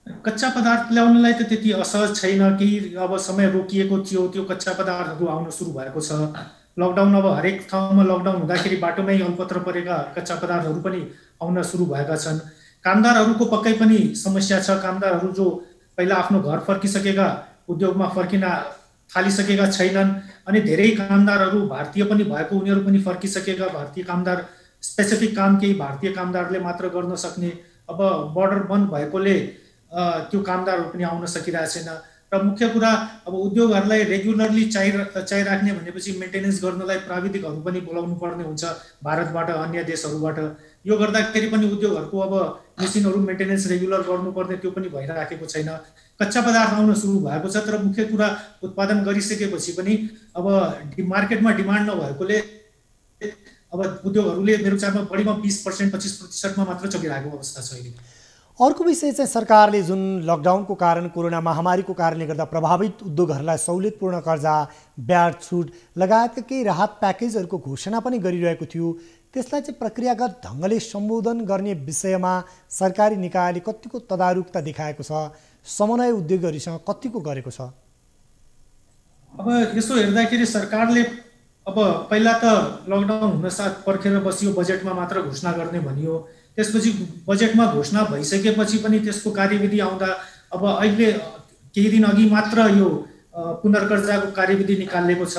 कच्चा पदार्थ ल्याउनलाई त त्यति असहज छैन। केही अब समय रोकिएको थियो, त्यो कच्चा पदार्थहरू आउन सुरु भएको छ। लकडाउन अब हरेक ठाउँमा लकडाउन हुँदाखेरि बाटोमै अल्पत्र परेका कच्चा पदार्थहरू पनि आउन सुरु भएका छन्। कामदारहरूको पक्कै पनि समस्या छ। कामदारहरू जो पहिला आफ्नो घर फर्किसकेका उद्योगमा फर्किन थालिसकेका छैनन् अनि धेरै कामदारहरू भारतीय पनि भएको उनीहरू पनि फर्किसकेका भारतीय कामदार स्पेसिफिक काम केही भारतीय कामदारले मात्र गर्न सक्ने अब बर्डर बन्द भएकोले त्यो कामदारहरू पनि आउन सकिरहेको छैन। र मुख्य कुरा अब उद्योगहरूलाई रेगुलरली चाहिराख्ने भनेपछि मेन्टेनेन्स गर्नलाई प्राविधिकहरू पनि बोलाउनु पर्ने हुन्छ भारतबाट अन्य देशहरूबाट। यो गर्दाखेरि पनि उद्योगहरूको अब मेसिनहरू मेन्टेनेन्स रेगुलर गर्नुपर्ने त्यो पनि भइराखेको छैन। कच्चा पदार्थ आउन सुरु भएको छ तर मुख्य कुरा उत्पादन गरिसकेपछि पनि अब मार्केटमा डिमान्ड नभएकोले अब उद्योगहरूले मेरो विचारमा बढीमा 20% 25% मात्र चलिरहेको अवस्था छ अहिले। अर्को विषय चाहिँ सरकारले जुन लकडाउनको कारण कोरोना महामारीको कारणले गर्दा प्रभावित उद्योगहरूलाई सहुलियतपूर्ण कर्जा, ब्याज छुट लगायतका केही राहत प्याकेजहरूको घोषणा पनि गरिरहेको थियो। त्यसलाई चाहिँ प्रक्रियागत ढङ्गले सम्बोधन गर्ने विषयमा सरकारी निकायले कतिको तदारुकता देखाएको छ, समन्वय उद्योगहरूसँग कतिको गरेको छ? अब यसो हेर्दाखेरि सरकारले अब पहिला त लकडाउन हुनसाथ पर्खेर बसियो, बजेटमा मात्र घोषणा गर्ने भनियो। त्यसपछि बजेटमा घोषणा भइसकेपछि पनि त्यसको कार्यविधि आउँदा अब अहिले केही दिन अघि मात्र यो पुनर्कर्जाको कार्यविधि निकालेको छ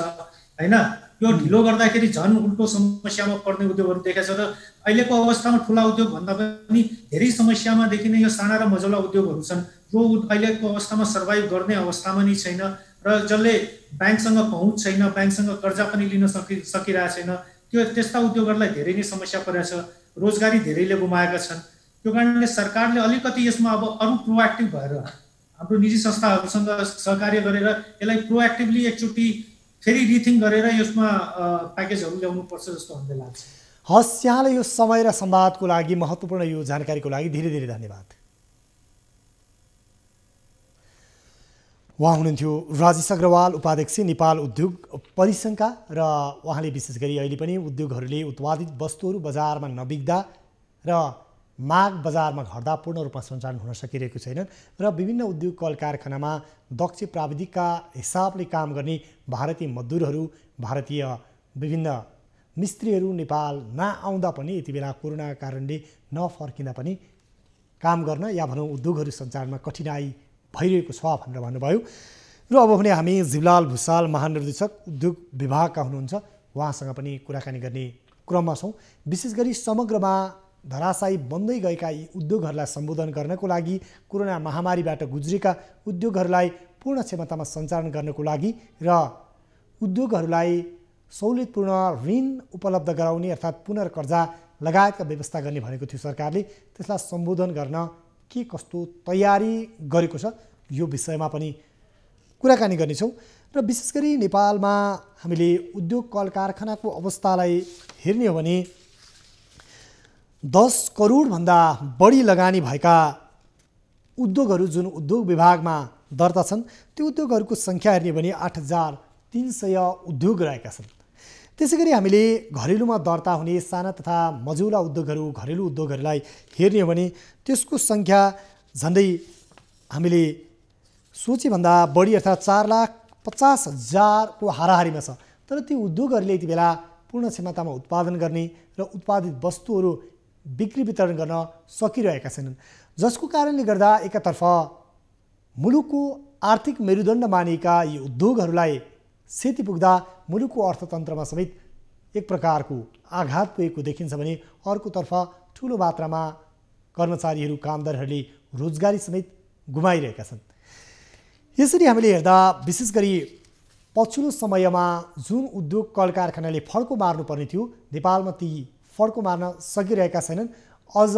हैन। यो ढिलो गर्दाखेरि झन् उल्टो समस्यामा पर्ने उद्योगहरू देखेको छ र अहिलेको अवस्थामा ठुला उद्योग भन्दा पनि धेरै समस्यामा देखिने यो साना र मझौला उद्योगहरू छन् जो अहिलेको अवस्थामा सर्भाइभ गर्ने अवस्थामा नै छैन र जसले ब्याङ्कसँग पहुँच छैन, ब्याङ्कसँग कर्जा पनि लिन सकिरहेको छैन। त्यो त्यस्ता उद्योगहरूलाई धेरै नै समस्या परेको छ। रोजगारी धेरैले गुमाएका छन्। त्यो कारणले सरकारले अलिकति यसमा अब अरू प्रोएक्टिभ भएर हाम्रो निजी संस्थाहरूसँग सहकार्य गरेर यसलाई प्रोएक्टिभली एकचोटि फेरि रिथिङ गरेर यसमा प्याकेजहरू ल्याउनुपर्छ जस्तो हामीलाई लाग्छ। हस्, यहाँले यो समय र संवादको लागि, महत्त्वपूर्ण यो जानकारीको लागि धेरै धेरै धन्यवाद। उहाँ हुनुहुन्थ्यो राजेश अग्रवाल, उपाध्यक्ष नेपाल उद्योग परिसङ्घका र उहाँले विशेष गरी अहिले पनि उद्योगहरूले उत्पादित वस्तुहरू बजारमा नबिग्दा र माग बजारमा घट्दा पूर्ण रूपमा सञ्चालन हुन सकिरहेको छैन र विभिन्न उद्योग कल कारखानामा दक्ष प्राविधिकका हिसाबले काम गर्ने भारतीय मजदुरहरू, भारतीय विभिन्न मिस्त्रीहरू नेपाल नआउँदा पनि यति बेला कोरोनाका कारणले नफर्किँदा पनि काम गर्न या भनौँ उद्योगहरू सञ्चालनमा कठिनाई भइरहेको छ भनेर भन्नुभयो। र अब भने हामी जीवलाल भुसाल महानिर्देशक उद्योग विभागका हुनुहुन्छ, उहाँसँग पनि कुराकानी गर्ने क्रममा छौँ। विशेष गरी समग्रमा धराशायी बन्दै गएका यी उद्योगहरूलाई सम्बोधन गर्नको लागि, कोरोना महामारीबाट गुज्रेका उद्योगहरूलाई पूर्ण क्षमतामा सञ्चालन गर्नको लागि र उद्योगहरूलाई सहुलियतपूर्ण ऋण उपलब्ध गराउने अर्थात् पुनर्कर्जा लगायतका व्यवस्था गर्ने भनेको थियो सरकारले। त्यसलाई सम्बोधन गर्न के कस्तो तयारी गरेको छ यो विषयमा पनि कुराकानी गर्नेछौँ। र विशेष गरी नेपालमा हामीले उद्योग कल कारखानाको अवस्थालाई हेर्ने हो भने 10 करोडभन्दा बढी लगानी भएका उद्योगहरू जुन उद्योग विभागमा दर्ता छन् त्यो उद्योगहरूको सङ्ख्या हेर्ने हो भने 8300 उद्योग रहेका छन्। त्यसै गरी हामीले घरेलुमा दर्ता हुने साना तथा मझौला उद्योगहरू, घरेलु उद्योगहरूलाई हेर्ने हो भने त्यसको सङ्ख्या झन्डै हामीले सोचेभन्दा बढी अर्थात् 4,50,000 को हाराहारीमा छ। तर ती उद्योगहरूले यति बेला पूर्ण क्षमतामा उत्पादन गर्ने र उत्पादित वस्तुहरू बिक्री वितरण गर्न सकिरहेका छैनन्, जसको कारणले गर्दा एकातर्फ मुलुकको आर्थिक मेरुदण्ड मानिएका यी उद्योगहरूलाई क्षति पुग्दा मुलुकको अर्थतन्त्रमा समेत एक प्रकारको आघात पुगेको देखिन्छ भने अर्कोतर्फ ठुलो मात्रामा कर्मचारीहरू कामदारहरूले रोजगारी समेत गुमाइरहेका छन्। यसरी हामीले हेर्दा विशेष गरी पछिल्लो समयमा जुन उद्योग कल कारखानाले फड्को मार्नुपर्ने थियो नेपालमा ती फड्को मार्न सकिरहेका छैनन्। अझ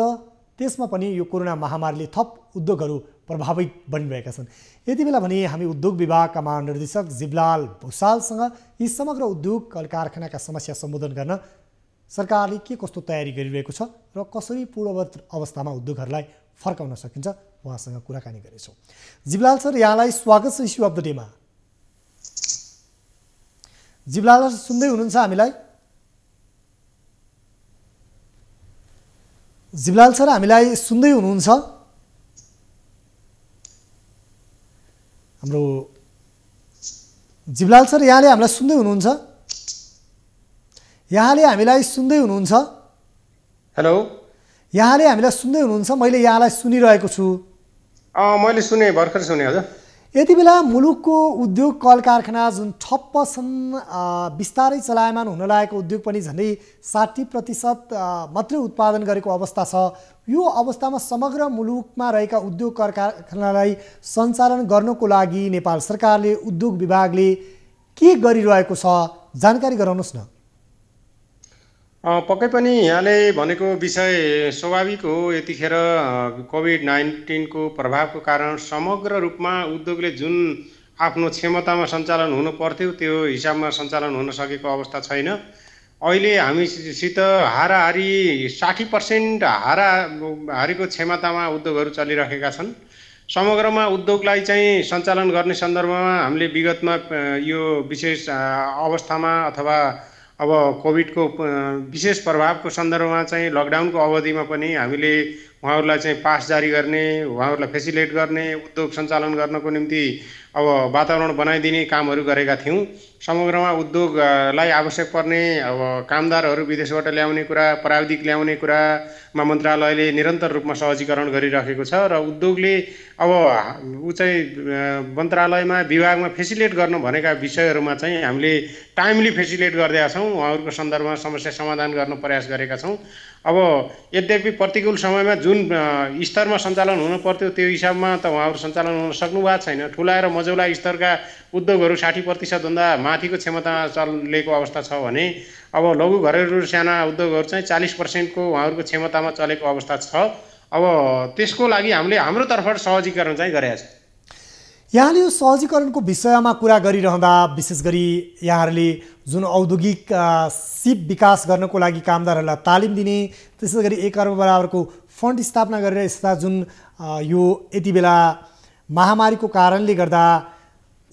त्यसमा पनि यो कोरोना महामारीले थप उद्योगहरू प्रभावित बनिरहेका छन्। यति बेला भने हामी उद्योग विभागका महानिर्देशक जीवलाल भुसालसँग यी समग्र उद्योग कल कारखानाका समस्या सम्बोधन गर्न सरकारले के कस्तो तयारी गरिरहेको छ र कसरी पूर्ववत अवस्थामा उद्योगहरूलाई फर्काउन सकिन्छ उहाँसँग कुराकानी गरेछौँ। जीवलाल सर, यहाँलाई स्वागत छ इस्यु अफ द डेमा। जीवलाल सुन्दै हुनुहुन्छ हामीलाई? जीवलाल सर हामीलाई सुन्दै हुनुहुन्छ? हाम्रो जीवलाल सर यहाँले हामीलाई सुन्दै हुनुहुन्छ? यहाँले हामीलाई सुन्दै हुनुहुन्छ? हेलो, यहाँले हामीलाई सुन्दै हुनुहुन्छ? मैले यहाँलाई सुनिरहेको छु। मैले सुने, भर्खर सुने हजुर। यति बेला मुलुकको उद्योग कल कारखाना जुन ठप्प छन्, बिस्तारै चलायमान हुन लागेको उद्योग पनि झन्डै 60% मात्रै उत्पादन गरेको अवस्था छ। यो अवस्थामा समग्र मुलुकमा रहेका उद्योग कल कारखानालाई सञ्चालन गर्नको लागि नेपाल सरकारले, उद्योग विभागले के गरिरहेको छ, जानकारी गराउनुहोस् न। पक्कै पनि यहाँले भनेको विषय स्वाभाविक हो। यतिखेर कोभिड-19 को प्रभावको कारण समग्र रूपमा उद्योगले जुन आफ्नो क्षमतामा सञ्चालन हुनु पर्थ्यो त्यो हिसाबमा सञ्चालन हुन सकेको अवस्था छैन। अहिले हामीसित हाराहारी 60% हाराहारीको क्षमतामा उद्योगहरू चलिरहेका छन्। समग्रमा उद्योगलाई चाहिँ सञ्चालन गर्ने सन्दर्भमा हामीले विगतमा यो विशेष अवस्थामा अथवा अब कोभिडको विशेष प्रभावको सन्दर्भमा चाहिँ लकडाउनको अवधिमा पनि हामीले उहाँहरूलाई चाहिँ पास जारी गर्ने, उहाँहरूलाई फेसिलिटेट गर्ने, उद्योग सञ्चालन गर्नको निम्ति अब वातावरण बनाइदिने कामहरू गरेका थियौँ। समग्रमा उद्योगलाई आवश्यक पर्ने अब कामदारहरू विदेशबाट ल्याउने कुरा, प्राविधिक ल्याउने कुरामा मन्त्रालयले निरन्तर रूपमा सहजीकरण गरिरहेको छ र उद्योगले अब ऊ चाहिँ मन्त्रालयमा विभागमा फेसिलिटेट गर्नु भनेका विषयहरूमा चाहिँ हामीले टाइमली फेसिलिटेट गरिदिएका छौँ। उहाँहरूको सन्दर्भमा समस्या समाधान गर्न प्रयास गरेका छौँ। अब यद्यपि प्रतिकूल समयमा जुन स्तरमा सञ्चालन हुनु पर्थ्यो त्यो हिसाबमा त उहाँहरू सञ्चालन हुन सक्नु भएको छैन। ठुला र मझौला स्तरका उद्योगहरू 60% भन्दा माथिको क्षमतामा चलेको अवस्था छ भने अब लघु घरेलु साना उद्योगहरू चाहिँ 40% को उहाँहरूको क्षमतामा चलेको अवस्था छ। अब त्यसको लागि हामीले हाम्रो तर्फबाट सहजीकरण चाहिँ गरेका छौँ। यहाँले यो सहजीकरणको विषयमा कुरा गरिरहँदा विशेष गरी यहाँहरूले जुन औद्योगिक सिप विकास गर्नको लागि कामदारहरूलाई तालिम दिने, त्यसै गरी 1 अर्ब बराबरको फन्ड स्थापना गरेर यस्ता जुन यो यति बेला महामारीको कारणले गर्दा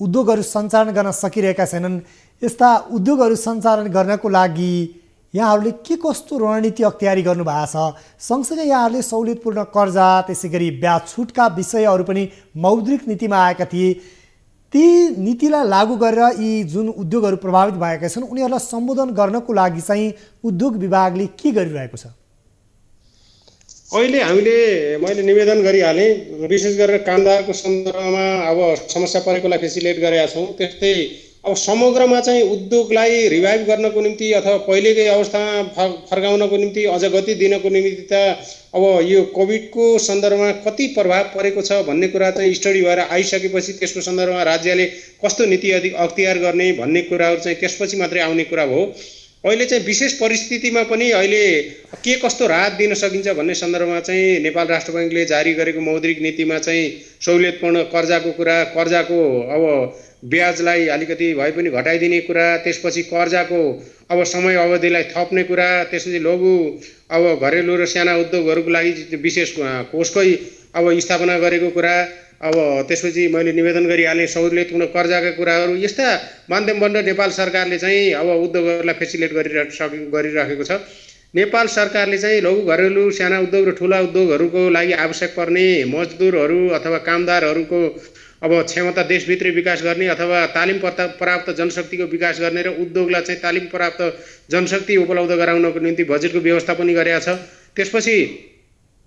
उद्योगहरू सञ्चालन गर्न सकिरहेका छैनन्, यस्ता उद्योगहरू सञ्चालन गर्नको लागि यहाँहरूले के कस्तो रणनीति अख्तियारी गर्नुभएको छ? सँगसँगै यहाँहरूले सहुलियतपूर्ण कर्जा, त्यसै गरी ब्याज छुटका विषयहरू पनि मौद्रिक नीतिमा आएका थिए। ती नीतिलाई लागू गरेर यी जुन उद्योगहरू प्रभावित भएका छन् उनीहरूलाई सम्बोधन गर्नको लागि चाहिँ उद्योग विभागले के गरिरहेको छ? अहिले मैले निवेदन गरिहालेँ, विशेष गरेर कामदारको सन्दर्भमा अब समस्या परेकोलाई फेसिलिटेट गरेका छौँ। त्यस्तै अब समग्रमा चाहिँ उद्योगलाई रिभाइभ गर्नको निम्ति अथवा पहिलेकै अवस्थामा फर्काउनको निम्ति अझ गति दिनको निम्ति त अब यो कोभिडको सन्दर्भमा कति प्रभाव परेको छ भन्ने कुरा चाहिँ स्टडी भएर आइसकेपछि त्यसको सन्दर्भमा राज्यले कस्तो नीति अख्तियार गर्ने भन्ने कुराहरू चाहिँ त्यसपछि मात्रै आउने कुरा हो। अहिले चाहिँ विशेष परिस्थितिमा पनि अहिले के कस्तो राहत दिन सकिन्छ भन्ने सन्दर्भमा चाहिँ नेपाल राष्ट्र बैङ्कले जारी गरेको मौद्रिक नीतिमा चाहिँ सहुलियतपूर्ण कर्जाको कुरा, कर्जाको अब ब्याजलाई अलिकति भए पनि घटाइदिने कुरा, त्यसपछि कर्जाको अब समय अवधिलाई थप्ने कुरा, त्यसपछि लघु अब घरेलु र साना उद्योगहरूको लागि विशेष कोषकै अब स्थापना गरेको कुरा, अब त्यसपछि मैले निवेदन गरिहालेँ सहुलियतपूर्ण कर्जाका कुराहरू। यस्ता माध्यमबाट नेपाल सरकारले चाहिँ अब उद्योगहरूलाई फेसिलिटेट गरिराखेको छ। नेपाल सरकारले चाहिँ लघु घरेलु साना उद्योग र ठुला उद्योगहरूको लागि आवश्यक पर्ने मजदुरहरू अथवा कामदारहरूको अब क्षमता देशभित्रै विकास गर्ने अथवा तालिम प्राप्त जनशक्तिको विकास गर्ने र उद्योगलाई चाहिँ तालिम प्राप्त जनशक्ति उपलब्ध गराउनको निम्ति बजेटको व्यवस्था पनि गरेका छ। त्यसपछि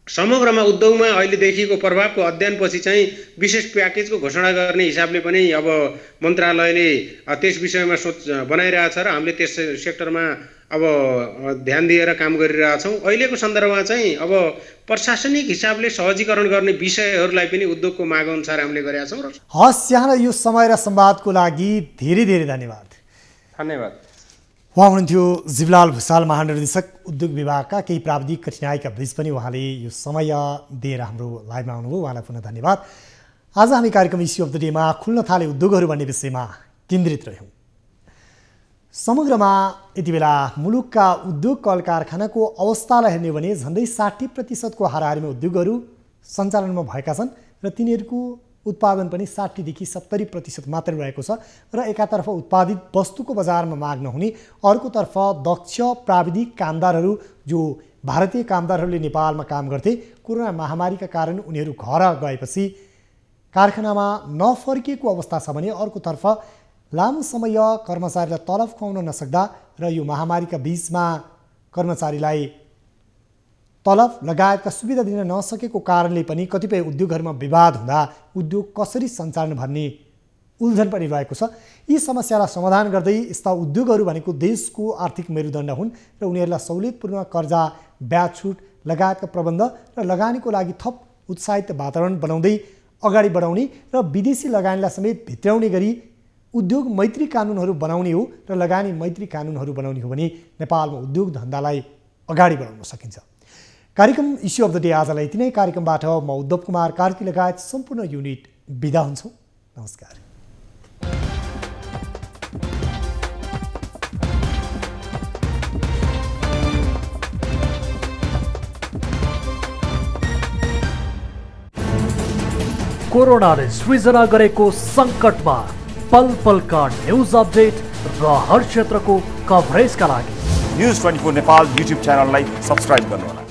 समग्रमा उद्योगमा अहिले देखिएको प्रभावको अध्ययनपछि चाहिँ विशेष प्याकेजको घोषणा गर्ने हिसाबले पनि अब मन्त्रालयले त्यस विषयमा सोच बनाइरहेछ र हामीले त्यस सेक्टरमा अब ध्यान दिएर काम गरिरहेछौँ। अहिलेको सन्दर्भमा चाहिँ अब प्रशासनिक हिसाबले सहजीकरण गर्ने विषयहरूलाई पनि उद्योगको माग अनुसार हामीले गरेका छौँ। हस्, यहाँलाई यो समय र संवादको लागि धेरै धेरै धन्यवाद। धन्यवाद। उहाँ हुनुहुन्थ्यो जीवलाल भुसाल, महानिर्देशक उद्योग विभागका। केही प्राविधिक कठिनाइका बीच पनि उहाँले यो समय दिएर हाम्रो लाइभमा आउनुभयो, उहाँलाई पुनः धन्यवाद। आज हामी कार्यक्रम इस्यु अफ द डेमा खुल्न थाले उद्योगहरू भन्ने विषयमा केन्द्रित रह्यौँ। समग्रमा यति बेला मुलुकका उद्योग कल कारखानाको अवस्थालाई हेर्ने भने झन्डै 60% हाराहारीमा उद्योगहरू सञ्चालनमा भएका छन् र तिनीहरूको उत्पादन पनि 60 देखि 70% मात्रै रहेको छ र एकातर्फ उत्पादित वस्तुको बजारमा माग नहुने, अर्कोतर्फ दक्ष प्राविधिक कामदारहरू जो भारतीय कामदारहरूले नेपालमा काम गर्थे, कोरोना महामारीका कारण उनीहरू घर गएपछि कारखानामा नफर्किएको अवस्था छ भने अर्कोतर्फ लामो समय कर्मचारीलाई तलब खुवाउन नसक्दा र यो महामारीका बीचमा कर्मचारीलाई तलब लगायतका सुविधा दिन नसकेको कारणले पनि कतिपय उद्योगहरूमा विवाद हुँदा उद्योग कसरी सञ्चालन भन्ने उल्झन पनि रहेको छ। यी समस्यालाई समाधान गर्दै यस्ता उद्योगहरू भनेको देशको आर्थिक मेरुदण्ड हुन् र उनीहरूलाई सहुलियतपूर्ण कर्जा, ब्याज छुट लगायतका प्रबन्ध र लगानीको लागि थप उत्साहित वातावरण बनाउँदै अगाडि बढाउने र विदेशी लगानीलाई समेत भित्राउने गरी उद्योग मैत्री कानुनहरू बनाउने हो र लगानी मैत्री कानुनहरू बनाउने हो भने नेपालमा उद्योग धन्दालाई अगाडि बढाउन सकिन्छ। कार्यक्रम इस्यु अफ द डे आजलाई यति नै। कार्यक्रमबाट म उद्धव कुमार कार्की लगायत सम्पूर्ण युनिट बिदा हुन्छौँ। नमस्कार। कोरोनाले सृजना गरेको सङ्कटमा पल पलका न्युज अपडेट र हर क्षेत्रको कभरेजका लागि न्युज 24 नेपाल युट्युब च्यानललाई सब्स्क्राइब गर्नुहोला।